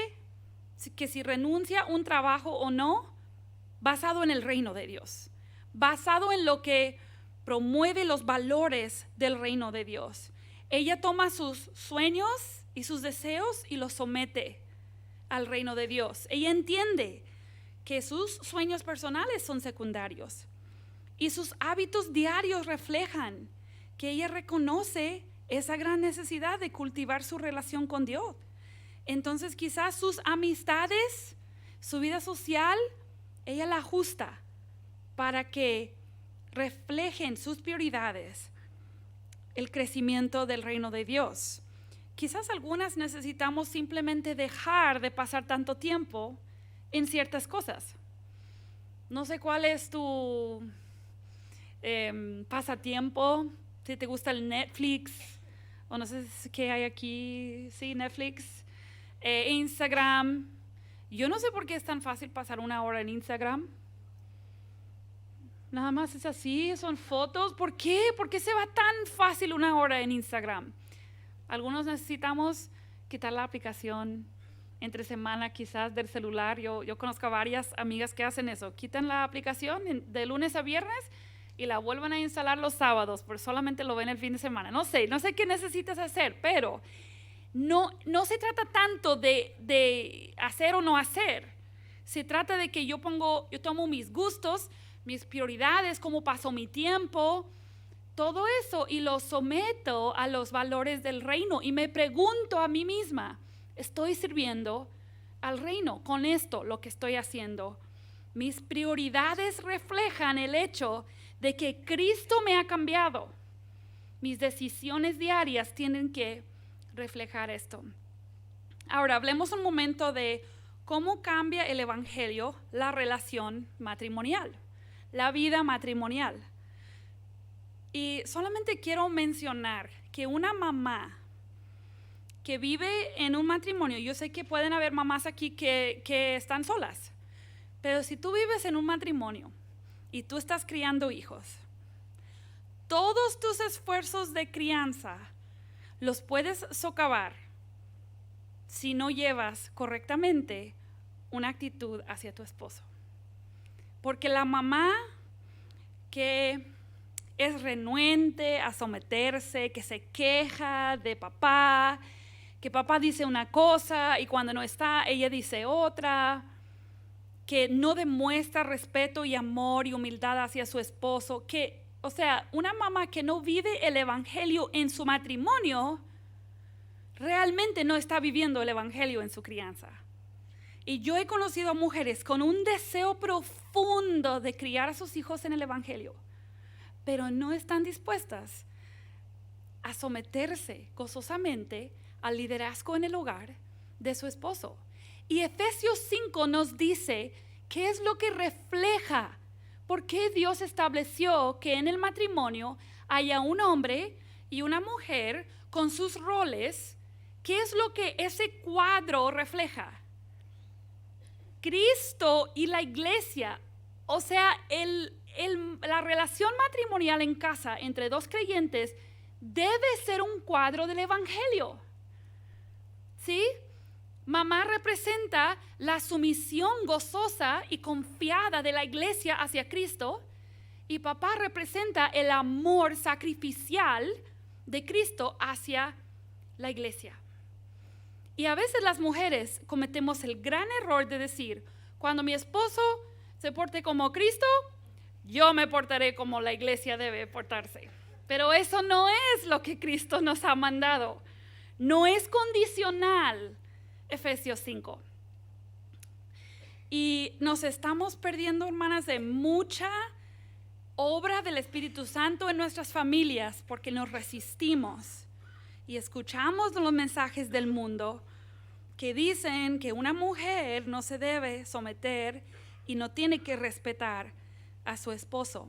que si renuncia a un trabajo o no, basado en el reino de Dios, basado en lo que promueve los valores del reino de Dios. Ella toma sus sueños y sus deseos y los somete al reino de Dios. Ella entiende que sus sueños personales son secundarios y sus hábitos diarios reflejan que ella reconoce esa gran necesidad de cultivar su relación con Dios. Entonces quizás sus amistades, su vida social, ella la ajusta para que reflejen sus prioridades el crecimiento del reino de Dios. Quizás algunas necesitamos simplemente dejar de pasar tanto tiempo en ciertas cosas. No sé cuál es tu pasatiempo, si te gusta el Netflix, o no sé qué hay aquí, sí, Netflix, Instagram. Yo no sé por qué es tan fácil pasar una hora en Instagram. Nada más es así, son fotos. ¿Por qué? ¿Por qué se va tan fácil una hora en Instagram? Algunos necesitamos quitar la aplicación entre semana quizás del celular. Yo conozco a varias amigas que hacen eso. Quitan la aplicación de lunes a viernes y la vuelven a instalar los sábados, porque solamente lo ven el fin de semana. No sé qué necesitas hacer, pero no se trata tanto de hacer o no hacer. Se trata de que yo tomo mis gustos, mis prioridades, cómo paso mi tiempo, todo eso, y lo someto a los valores del reino y me pregunto a mí misma, ¿estoy sirviendo al reino con esto, lo que estoy haciendo? Mis prioridades reflejan el hecho de que Cristo me ha cambiado. Mis decisiones diarias tienen que reflejar esto. Ahora, hablemos un momento de cómo cambia el evangelio la relación matrimonial, la vida matrimonial. Y solamente quiero mencionar que una mamá que vive en un matrimonio, yo sé que pueden haber mamás aquí que están solas, pero si tú vives en un matrimonio y tú estás criando hijos, todos tus esfuerzos de crianza los puedes socavar si no llevas correctamente una actitud hacia tu esposo. Porque la mamá que es renuente a someterse, que se queja de papá, que papá dice una cosa y cuando no está, ella dice otra, que no demuestra respeto y amor y humildad hacia su esposo, o sea, una mamá que no vive el evangelio en su matrimonio, realmente no está viviendo el evangelio en su crianza. Y yo he conocido a mujeres con un deseo profundo de criar a sus hijos en el evangelio, pero no están dispuestas a someterse gozosamente al liderazgo en el hogar de su esposo. Y Efesios 5 nos dice qué es lo que refleja, por qué Dios estableció que en el matrimonio haya un hombre y una mujer con sus roles. ¿Qué es lo que ese cuadro refleja? Cristo y la iglesia, o sea, la relación matrimonial en casa entre dos creyentes debe ser un cuadro del evangelio. ¿Sí? Mamá representa la sumisión gozosa y confiada de la iglesia hacia Cristo, y papá representa el amor sacrificial de Cristo hacia la iglesia. Y a veces las mujeres cometemos el gran error de decir, cuando mi esposo se porte como Cristo, yo me portaré como la iglesia debe portarse. Pero eso no es lo que Cristo nos ha mandado. No es condicional, Efesios 5. Y nos estamos perdiendo, hermanas, de mucha obra del Espíritu Santo en nuestras familias porque nos resistimos y escuchamos los mensajes del mundo que dicen que una mujer no se debe someter y no tiene que respetar a su esposo.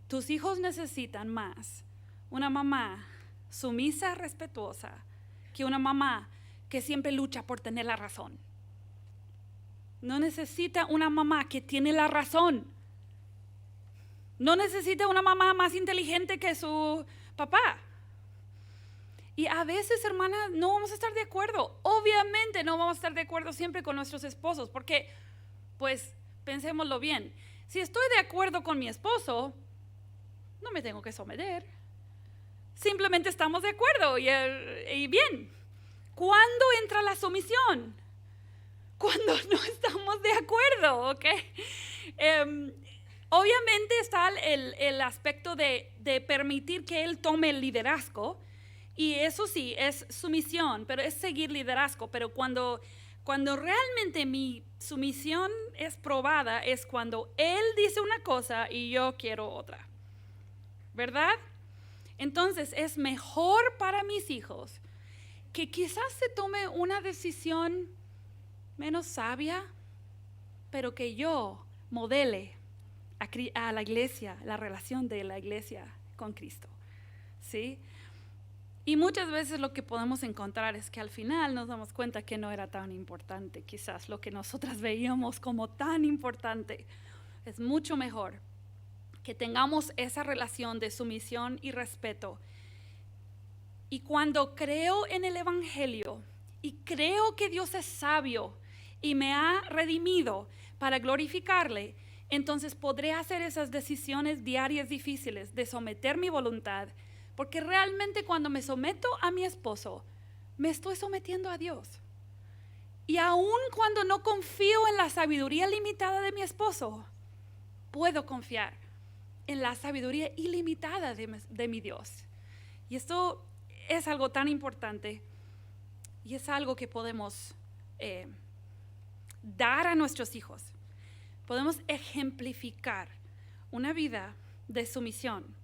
Tus hijos necesitan más una mamá sumisa, respetuosa, que una mamá que siempre lucha por tener la razón. No necesita una mamá que tiene la razón. No necesita una mamá más inteligente que su papá. Y a veces, hermanas, no vamos a estar de acuerdo. Obviamente no vamos a estar de acuerdo siempre con nuestros esposos, porque, pues, pensémoslo bien. Si estoy de acuerdo con mi esposo, no me tengo que someter. Simplemente estamos de acuerdo y bien. ¿Cuándo entra la sumisión? Cuando no estamos de acuerdo, ¿ok? Obviamente está el aspecto de permitir que él tome el liderazgo, y eso sí, es sumisión, pero es seguir liderazgo. Pero cuando realmente mi sumisión es probada, es cuando él dice una cosa y yo quiero otra, ¿verdad? Entonces es mejor para mis hijos que quizás se tome una decisión menos sabia, pero que yo modele a la iglesia, la relación de la iglesia con Cristo, ¿sí? Y muchas veces lo que podemos encontrar es que al final nos damos cuenta que no era tan importante, quizás lo que nosotras veíamos como tan importante. Es mucho mejor que tengamos esa relación de sumisión y respeto. Y cuando creo en el Evangelio y creo que Dios es sabio y me ha redimido para glorificarle, entonces podré hacer esas decisiones diarias difíciles de someter mi voluntad, porque realmente cuando me someto a mi esposo, me estoy sometiendo a Dios. Y aun cuando no confío en la sabiduría limitada de mi esposo, puedo confiar en la sabiduría ilimitada de mi Dios. Y esto es algo tan importante y es algo que podemos dar a nuestros hijos. Podemos ejemplificar una vida de sumisión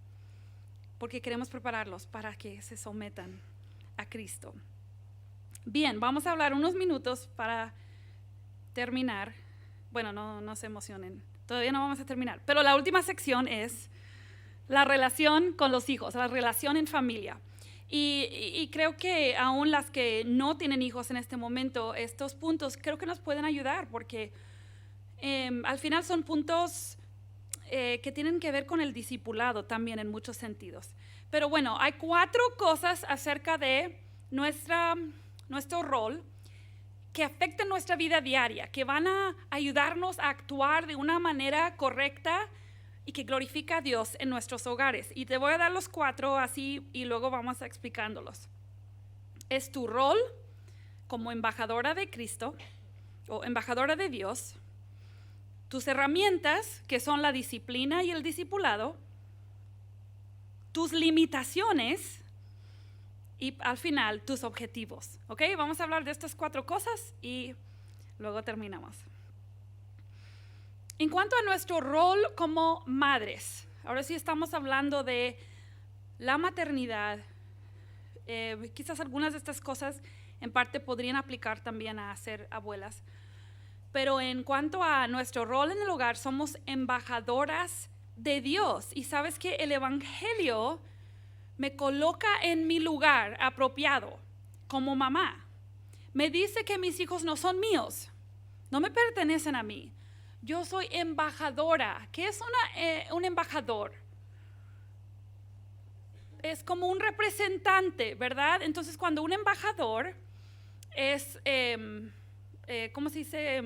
porque queremos prepararlos para que se sometan a Cristo. Bien, vamos a hablar unos minutos para terminar. Bueno, no se emocionen, todavía no vamos a terminar, pero la última sección es la relación con los hijos, la relación en familia. Y creo que aún las que no tienen hijos en este momento, estos puntos creo que nos pueden ayudar porque al final son puntos que tienen que ver con el discipulado también en muchos sentidos. Pero bueno, hay 4 cosas acerca de nuestro rol que afectan nuestra vida diaria, que van a ayudarnos a actuar de una manera correcta y que glorifica a Dios en nuestros hogares. Y te voy a dar los 4 así y luego vamos a explicándolos. Es tu rol como embajadora de Cristo o embajadora de Dios, tus herramientas que son la disciplina y el discipulado, tus limitaciones y al final tus objetivos. ¿Ok? Vamos a hablar de estas 4 cosas y luego terminamos. En cuanto a nuestro rol como madres, ahora sí estamos hablando de la maternidad. Quizás algunas de estas cosas en parte podrían aplicar también a ser abuelas. Pero en cuanto a nuestro rol en el hogar, somos embajadoras de Dios. Y sabes que el Evangelio me coloca en mi lugar apropiado como mamá. Me dice que mis hijos no son míos, no me pertenecen a mí. Yo soy embajadora. ¿Qué es un embajador? Es como un representante, ¿verdad? Entonces, cuando un embajador es, ¿cómo se dice?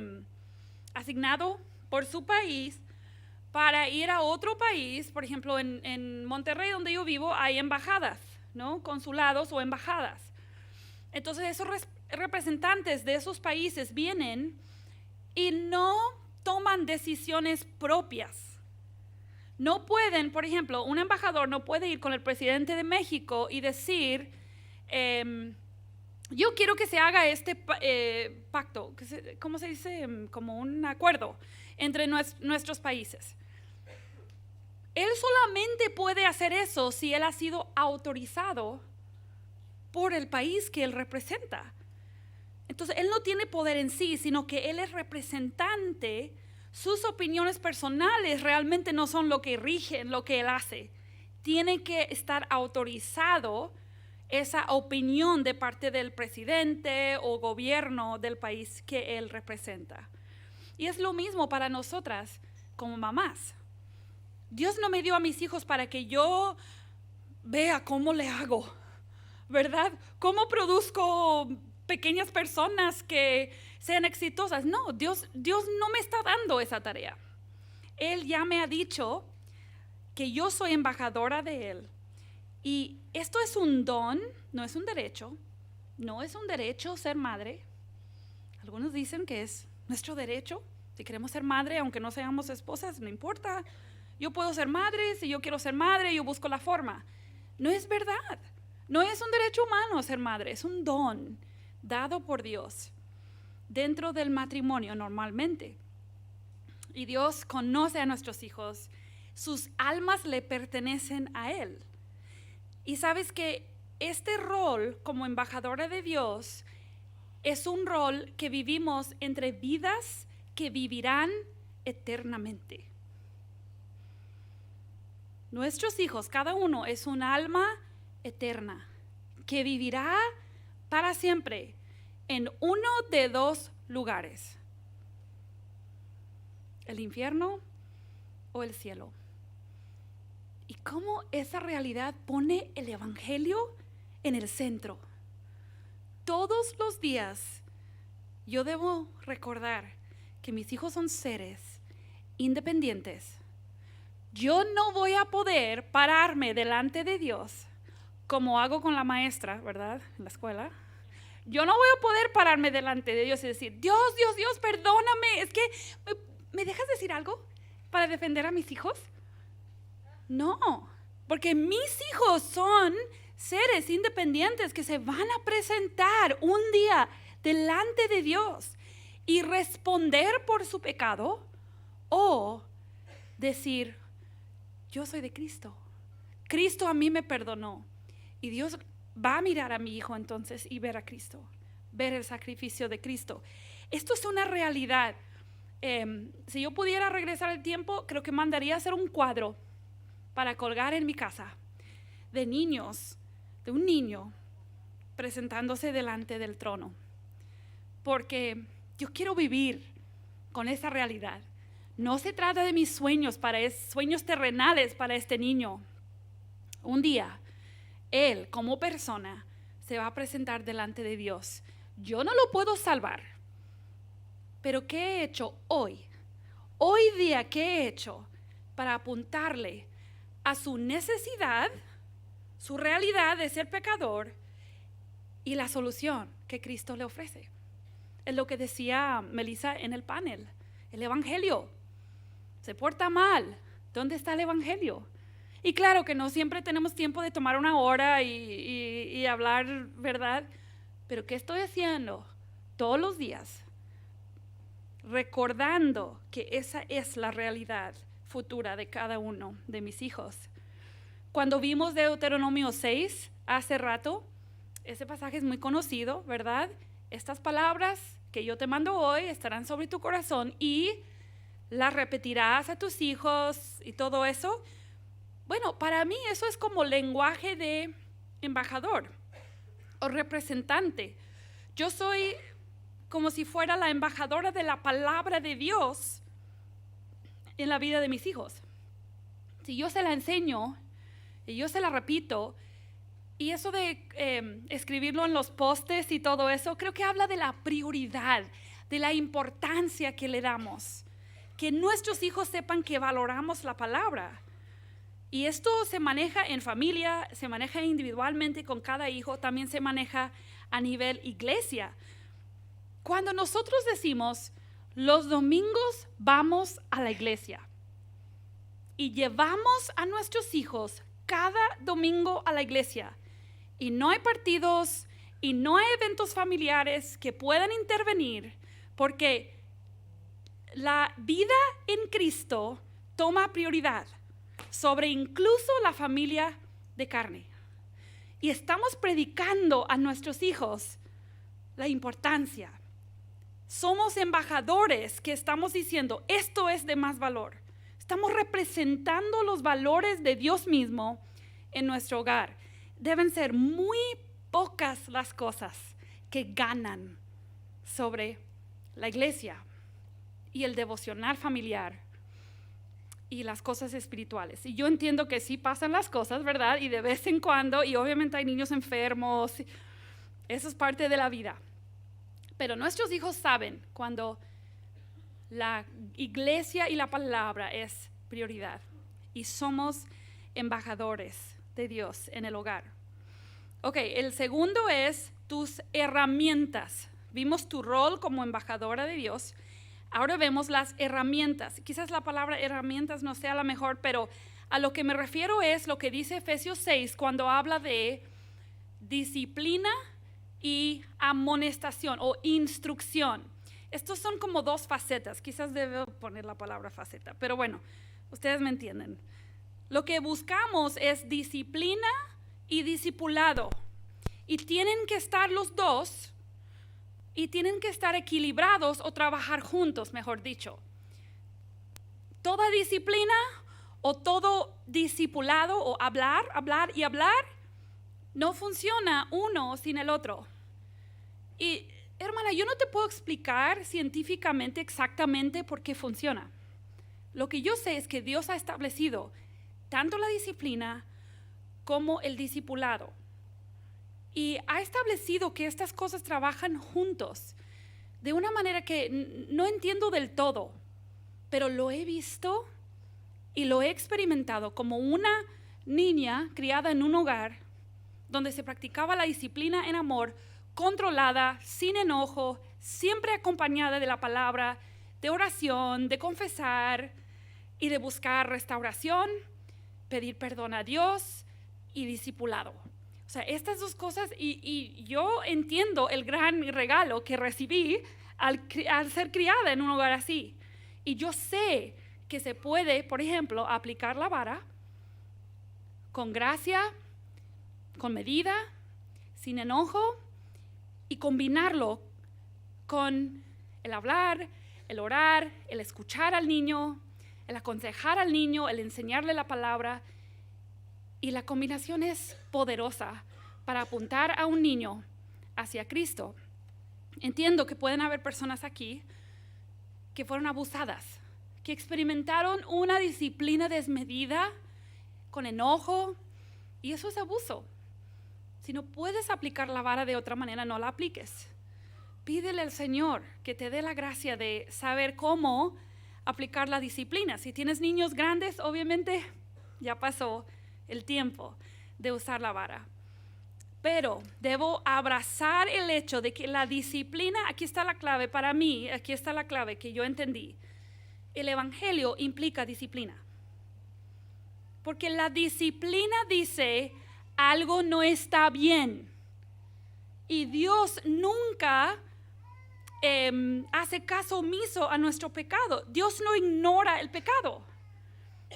Asignado por su país para ir a otro país, por ejemplo, en Monterrey, donde yo vivo, hay embajadas, ¿no? Consulados o embajadas. Entonces, esos representantes de esos países vienen y no toman decisiones propias. No pueden, por ejemplo, un embajador no puede ir con el presidente de México y decir, yo quiero que se haga este pacto, ¿cómo se dice? Como un acuerdo entre nuestros países. Él solamente puede hacer eso si él ha sido autorizado por el país que él representa. Entonces, él no tiene poder en sí, sino que él es representante. Sus opiniones personales realmente no son lo que rigen lo que él hace. Tiene que estar autorizado esa opinión de parte del presidente o gobierno del país que él representa. Y es lo mismo para nosotras como mamás. Dios no me dio a mis hijos para que yo vea cómo le hago, ¿verdad? ¿Cómo produzco pequeñas personas que sean exitosas? No, Dios no me está dando esa tarea. Él ya me ha dicho que yo soy embajadora de Él. Y esto es un don, no es un derecho. No es un derecho ser madre. Algunos dicen que es nuestro derecho. Si queremos ser madre, aunque no seamos esposas, no importa. Yo puedo ser madre, si yo quiero ser madre, yo busco la forma. No es verdad. No es un derecho humano ser madre, es un don dado por Dios dentro del matrimonio normalmente. Y Dios conoce a nuestros hijos, sus almas le pertenecen a Él. Y sabes que este rol como embajadora de Dios es un rol que vivimos entre vidas que vivirán eternamente. Nuestros hijos, cada uno es un alma eterna que vivirá para siempre en uno de 2 lugares: el infierno o el cielo. y cómo esa realidad pone el evangelio en el centro. Todos los días yo debo recordar que mis hijos son seres independientes. Yo no voy a poder pararme delante de Dios como hago con la maestra, ¿verdad? En la escuela. Yo no voy a poder pararme delante de Dios y decir, Dios, perdóname. Es que, ¿me dejas decir algo para defender a mis hijos? No, porque mis hijos son seres independientes que se van a presentar un día delante de Dios y responder por su pecado o decir, yo soy de Cristo. Cristo a mí me perdonó. Y Dios va a mirar a mi hijo entonces y ver a Cristo, ver el sacrificio de Cristo. Esto es una realidad. Si yo pudiera regresar el tiempo, creo que mandaría a hacer un cuadro para colgar en mi casa de niños, de un niño presentándose delante del trono. Porque yo quiero vivir con esa realidad. No se trata de mis sueños, sueños terrenales para este niño. Un día, él como persona se va a presentar delante de Dios. Yo no lo puedo salvar, pero ¿qué he hecho hoy? Hoy día, ¿qué he hecho para apuntarle a su necesidad, su realidad de ser pecador y la solución que Cristo le ofrece? Es lo que decía Melissa en el panel, el evangelio. Se porta mal, ¿dónde está el evangelio? Y claro que no siempre tenemos tiempo de tomar una hora y hablar, ¿verdad? Pero ¿qué estoy haciendo todos los días? Recordando que esa es la realidad futura de cada uno de mis hijos. Cuando vimos Deuteronomio 6 hace rato, ese pasaje es muy conocido, ¿verdad? Estas palabras que yo te mando hoy estarán sobre tu corazón y las repetirás a tus hijos y todo eso. Bueno, para mí eso es como lenguaje de embajador o representante. Yo soy como si fuera la embajadora de la palabra de Dios en la vida de mis hijos. Si yo se la enseño y yo se la repito, y eso de escribirlo en los postes y todo eso, creo que habla de la prioridad, de la importancia que le damos. Que nuestros hijos sepan que valoramos la palabra. Y esto se maneja en familia, se maneja individualmente con cada hijo, también se maneja a nivel iglesia. Cuando nosotros decimos, los domingos vamos a la iglesia y llevamos a nuestros hijos cada domingo a la iglesia y no hay partidos y no hay eventos familiares que puedan intervenir porque la vida en Cristo toma prioridad sobre incluso la familia de carne. Y estamos predicando a nuestros hijos la importancia. Somos embajadores que estamos diciendo, esto es de más valor. Estamos representando los valores de Dios mismo en nuestro hogar. Deben ser muy pocas las cosas que ganan sobre la iglesia y el devocional familiar y las cosas espirituales. Y yo entiendo que sí pasan las cosas, ¿verdad? Y de vez en cuando, y obviamente hay niños enfermos, eso es parte de la vida. Pero nuestros hijos saben cuando la iglesia y la palabra es prioridad. Y somos embajadores de Dios en el hogar. Ok, el segundo es tus herramientas. Vimos tu rol como embajadora de Dios. Ahora vemos las herramientas. Quizás la palabra herramientas no sea la mejor, pero a lo que me refiero es lo que dice Efesios 6 cuando habla de disciplina y amonestación o instrucción. Estos son como dos facetas. Quizás debo poner la palabra faceta, pero bueno, ustedes me entienden. Lo que buscamos es disciplina y discipulado. Y tienen que estar los dos. Y tienen que estar equilibrados o trabajar juntos, mejor dicho. Toda disciplina o todo discipulado o hablar no funciona uno sin el otro. Y hermana, yo no te puedo explicar científicamente exactamente por qué funciona. Lo que yo sé es que Dios ha establecido tanto la disciplina como el discipulado. Y ha establecido que estas cosas trabajan juntos de una manera que no entiendo del todo, pero lo he visto y lo he experimentado como una niña criada en un hogar donde se practicaba la disciplina en amor, controlada, sin enojo, siempre acompañada de la palabra, de oración, de confesar y de buscar restauración, pedir perdón a Dios y discipulado. O sea, estas dos cosas, y yo entiendo el gran regalo que recibí al ser criada en un hogar así. Y yo sé que se puede, por ejemplo, aplicar la vara con gracia, con medida, sin enojo, y combinarlo con el hablar, el orar, el escuchar al niño, el aconsejar al niño, el enseñarle la palabra. Y la combinación es poderosa para apuntar a un niño hacia Cristo. Entiendo que pueden haber personas aquí que fueron abusadas, que experimentaron una disciplina desmedida, con enojo, y eso es abuso. Si no puedes aplicar la vara de otra manera, no la apliques. Pídele al Señor que te dé la gracia de saber cómo aplicar la disciplina. Si tienes niños grandes, obviamente ya pasó el tiempo de usar la vara. Pero debo abrazar el hecho de que la disciplina, aquí está la clave para mí, aquí está la clave que yo entendí. El evangelio implica disciplina. Porque la disciplina dice, algo no está bien. Y Dios nunca hace caso omiso a nuestro pecado. Dios no ignora el pecado.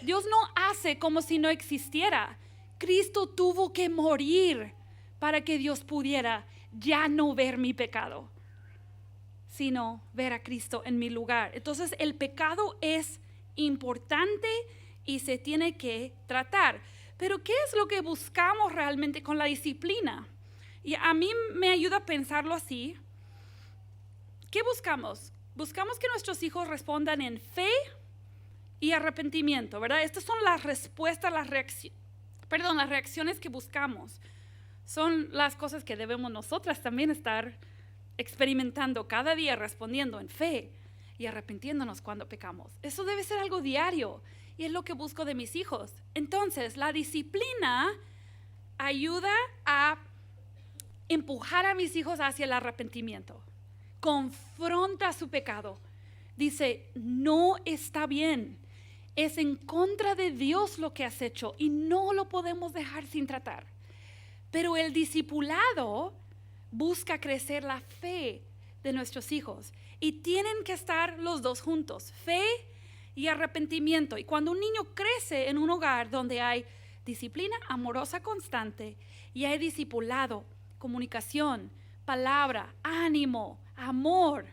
Dios no hace como si no existiera. Cristo tuvo que morir para que Dios pudiera ya no ver mi pecado, sino ver a Cristo en mi lugar. Entonces el pecado es importante y se tiene que tratar. Pero ¿qué es lo que buscamos realmente con la disciplina? Y a mí me ayuda a pensarlo así. ¿Qué buscamos? Buscamos que nuestros hijos respondan en fe y arrepentimiento, ¿verdad? Estas son las respuestas, las reacciones que buscamos. Son las cosas que debemos nosotras también estar experimentando cada día, respondiendo en fe y arrepintiéndonos cuando pecamos. Eso debe ser algo diario y es lo que busco de mis hijos. Entonces, la disciplina ayuda a empujar a mis hijos hacia el arrepentimiento. Confronta su pecado. Dice, no está bien. Es en contra de Dios lo que has hecho y no lo podemos dejar sin tratar. Pero el discipulado busca crecer la fe de nuestros hijos y tienen que estar los dos juntos, fe y arrepentimiento. Y cuando un niño crece en un hogar donde hay disciplina amorosa constante y hay discipulado, comunicación, palabra, ánimo, amor,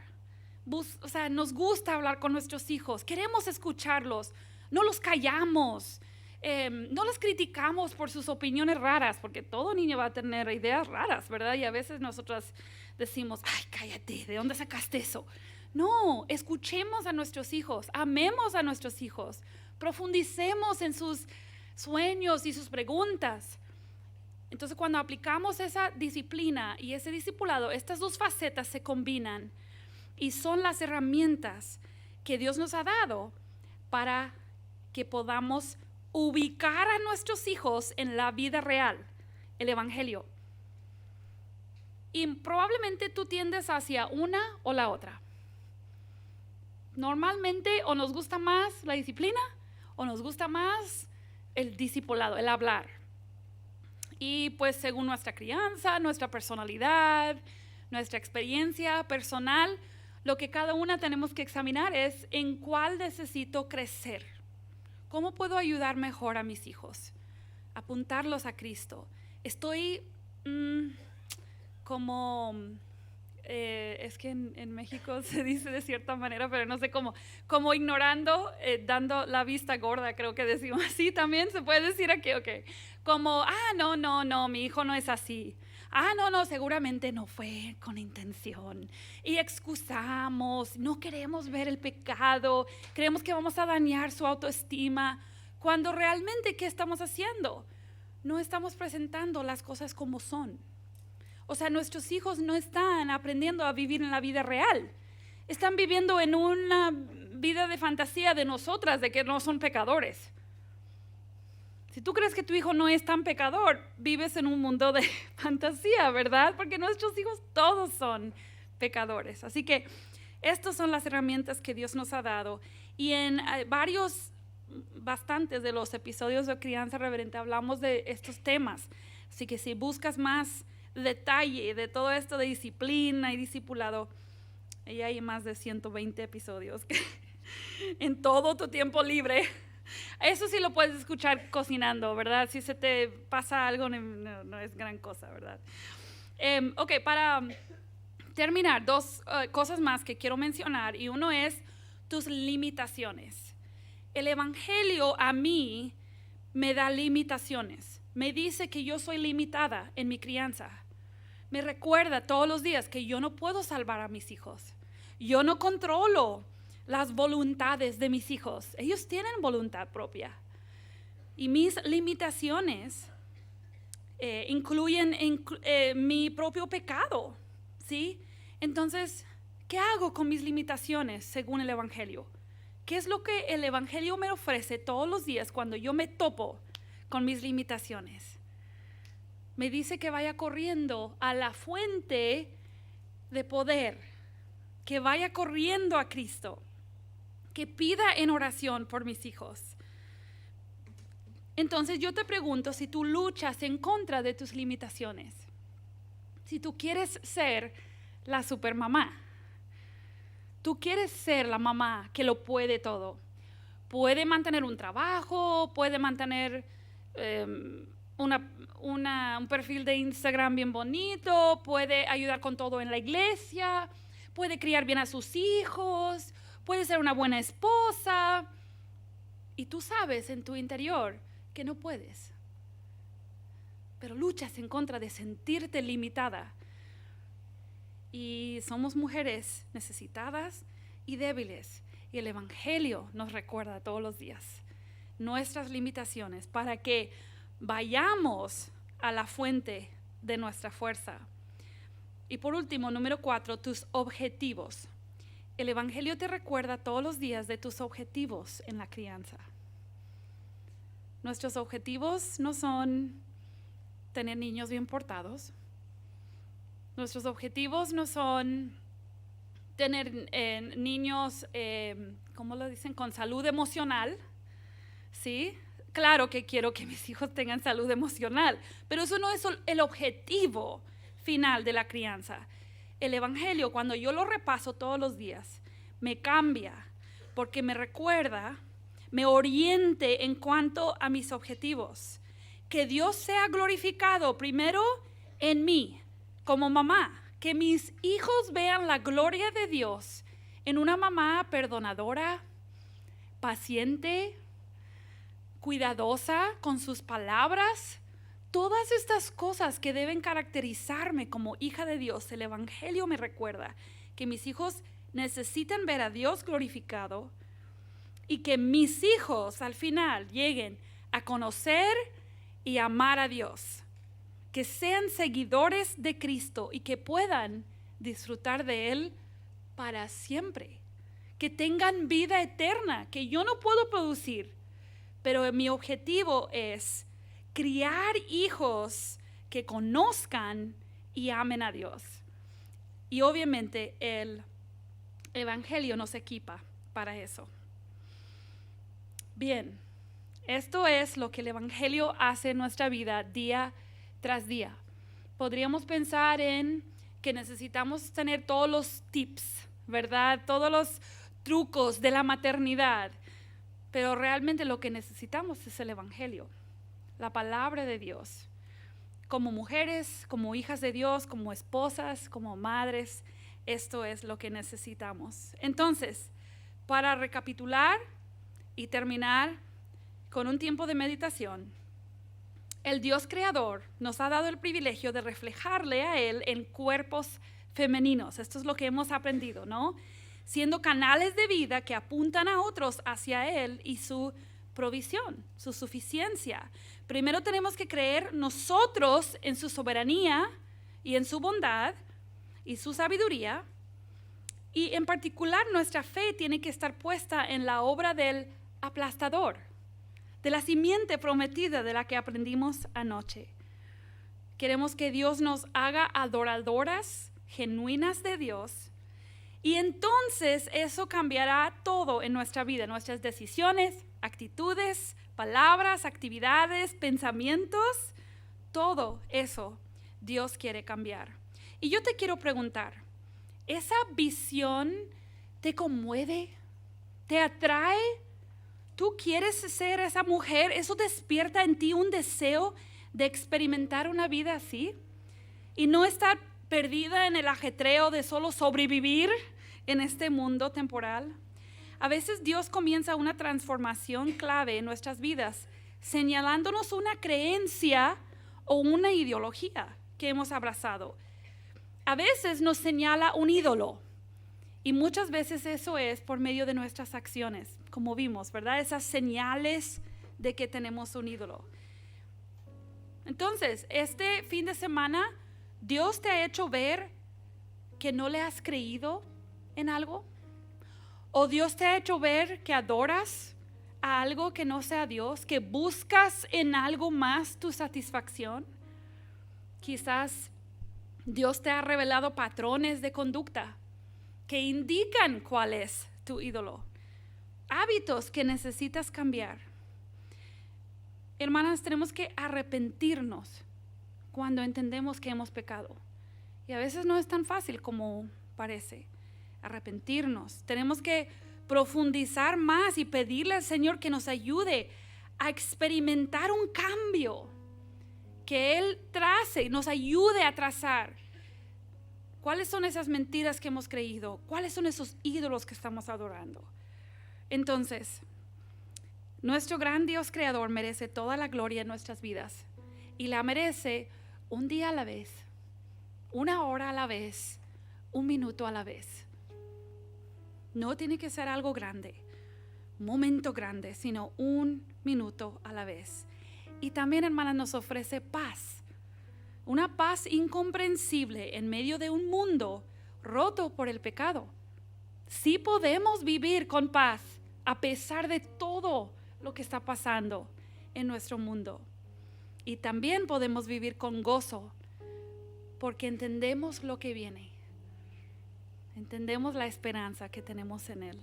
o sea, nos gusta hablar con nuestros hijos, queremos escucharlos, no los callamos, no los criticamos por sus opiniones raras, porque todo niño va a tener ideas raras, ¿verdad? Y a veces nosotras decimos, ay, cállate, ¿de dónde sacaste eso? No, escuchemos a nuestros hijos, amemos a nuestros hijos, profundicemos en sus sueños y sus preguntas. Entonces, cuando aplicamos esa disciplina y ese discipulado, estas dos facetas se combinan y son las herramientas que Dios nos ha dado para que podamos ubicar a nuestros hijos en la vida real, el evangelio. Y probablemente tú tiendes hacia una o la otra. Normalmente o nos gusta más la disciplina o nos gusta más el discipulado, el hablar. Y pues según nuestra crianza, nuestra personalidad, nuestra experiencia personal, lo que cada una tenemos que examinar es en cuál necesito crecer. ¿Cómo puedo ayudar mejor a mis hijos? Apuntarlos a Cristo. Estoy es que en México se dice de cierta manera, pero no sé cómo, como ignorando, dando la vista gorda, creo que decimos así también, se puede decir aquí, ok, como, no, mi hijo no es así, no, seguramente no fue con intención, y excusamos, no queremos ver el pecado, creemos que vamos a dañar su autoestima, Cuando realmente, ¿qué estamos haciendo? No estamos presentando las cosas como son. O sea, nuestros hijos no están aprendiendo a vivir en la vida real. Están viviendo en una vida de fantasía de nosotras, de que no son pecadores. Si tú crees que tu hijo no es tan pecador, vives en un mundo de fantasía, ¿verdad? Porque nuestros hijos todos son pecadores. Así que estas son las herramientas que Dios nos ha dado. Y en bastantes de los episodios de Crianza Reverente hablamos de estos temas. Así que si buscas más detalle de todo esto de disciplina y discipulado, y hay más de 120 episodios en todo tu tiempo libre. Eso sí lo puedes escuchar cocinando, ¿verdad? Si se te pasa algo, no es gran cosa, ¿verdad? Ok, para terminar, dos cosas más que quiero mencionar, y uno es tus limitaciones. El Evangelio a mí me da limitaciones. Me dice que yo soy limitada en mi crianza. Me recuerda todos los días que yo no puedo salvar a mis hijos. Yo no controlo las voluntades de mis hijos. Ellos tienen voluntad propia. Y mis limitaciones incluyen mi propio pecado, ¿sí? Entonces, ¿qué hago con mis limitaciones según el Evangelio? ¿Qué es lo que el Evangelio me ofrece todos los días cuando yo me topo con mis limitaciones? Me dice que vaya corriendo a la fuente de poder, que vaya corriendo a Cristo, que pida en oración por mis hijos. Entonces yo te pregunto, si tú luchas en contra de tus limitaciones, si tú quieres ser la supermamá, tú quieres ser la mamá que lo puede todo, puede mantener un trabajo, puede mantener un perfil de Instagram bien bonito, puede ayudar con todo en la iglesia, puede criar bien a sus hijos, puede ser una buena esposa, y tú sabes en tu interior que no puedes, pero luchas en contra de sentirte limitada. Y somos mujeres necesitadas y débiles, y el Evangelio nos recuerda todos los días nuestras limitaciones para que vayamos a la fuente de nuestra fuerza. Y por último, número 4, tus objetivos. El Evangelio te recuerda todos los días de tus objetivos en la crianza. Nuestros objetivos no son tener niños bien portados. Nuestros objetivos no son tener niños, ¿cómo lo dicen? Con salud emocional, ¿sí? Claro que quiero que mis hijos tengan salud emocional, pero eso no es el objetivo final de la crianza. El Evangelio, cuando yo lo repaso todos los días, me cambia porque me recuerda, me oriente en cuanto a mis objetivos. Que Dios sea glorificado primero en mí como mamá, que mis hijos vean la gloria de Dios en una mamá perdonadora, paciente, cuidadosa con sus palabras. Todas estas cosas que deben caracterizarme como hija de Dios, el Evangelio me recuerda que mis hijos necesitan ver a Dios glorificado y que mis hijos al final lleguen a conocer y amar a Dios, que sean seguidores de Cristo y que puedan disfrutar de Él para siempre, que tengan vida eterna, que yo no puedo producir, pero mi objetivo es criar hijos que conozcan y amen a Dios. Y obviamente el Evangelio nos equipa para eso. Bien, esto es lo que el Evangelio hace en nuestra vida día tras día. Podríamos pensar en que necesitamos tener todos los tips, ¿verdad? Todos los trucos de la maternidad, pero realmente lo que necesitamos es el Evangelio, la palabra de Dios. Como mujeres, como hijas de Dios, como esposas, como madres, esto es lo que necesitamos. Entonces, para recapitular y terminar con un tiempo de meditación, el Dios creador nos ha dado el privilegio de reflejarle a Él en cuerpos femeninos. Esto es lo que hemos aprendido, ¿no? Siendo canales de vida que apuntan a otros hacia Él y su provisión, su suficiencia. Primero tenemos que creer nosotros en su soberanía y en su bondad y su sabiduría. Y en particular nuestra fe tiene que estar puesta en la obra del aplastador, de la simiente prometida de la que aprendimos anoche. Queremos que Dios nos haga adoradoras genuinas de Dios, y entonces eso cambiará todo en nuestra vida, nuestras decisiones, actitudes, palabras, actividades, pensamientos, todo eso Dios quiere cambiar. Y yo te quiero preguntar, ¿esa visión te conmueve? ¿Te atrae? ¿Tú quieres ser esa mujer? ¿Eso despierta en ti un deseo de experimentar una vida así? Y no estar perdida en el ajetreo de solo sobrevivir en este mundo temporal. A veces Dios comienza una transformación clave en nuestras vidas, señalándonos una creencia o una ideología que hemos abrazado. A veces nos señala un ídolo, y muchas veces eso es por medio de nuestras acciones, como vimos, ¿verdad? Esas señales de que tenemos un ídolo. Entonces, este fin de semana, ¿Dios te ha hecho ver que no le has creído en algo? ¿O Dios te ha hecho ver que adoras a algo que no sea Dios, que buscas en algo más tu satisfacción? Quizás Dios te ha revelado patrones de conducta que indican cuál es tu ídolo, hábitos que necesitas cambiar. Hermanas, tenemos que arrepentirnos cuando entendemos que hemos pecado. Y a veces no es tan fácil como parece. Arrepentirnos. Tenemos que profundizar más y pedirle al Señor que nos ayude a experimentar un cambio, que Él trace y nos ayude a trazar. ¿Cuáles son esas mentiras que hemos creído? ¿Cuáles son esos ídolos que estamos adorando? Entonces, nuestro gran Dios creador merece toda la gloria en nuestras vidas, y la merece un día a la vez, una hora a la vez, un minuto a la vez. No tiene que ser algo grande, un momento grande, sino un minuto a la vez. Y también, hermanas, nos ofrece paz, una paz incomprensible en medio de un mundo roto por el pecado. Sí podemos vivir con paz a pesar de todo lo que está pasando en nuestro mundo. Y también podemos vivir con gozo porque entendemos lo que viene. Entendemos la esperanza que tenemos en Él.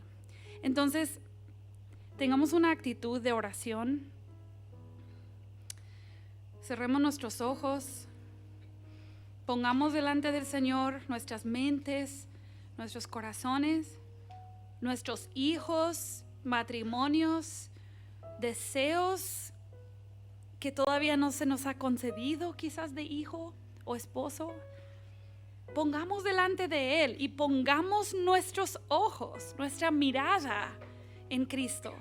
Entonces, tengamos una actitud de oración. Cerremos nuestros ojos. Pongamos delante del Señor nuestras mentes, nuestros corazones, nuestros hijos, matrimonios, deseos que todavía no se nos ha concedido, quizás de hijo o esposo. Pongamos delante de Él y pongamos nuestros ojos, nuestra mirada en Cristo,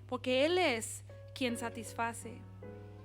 porque Él es quien satisface.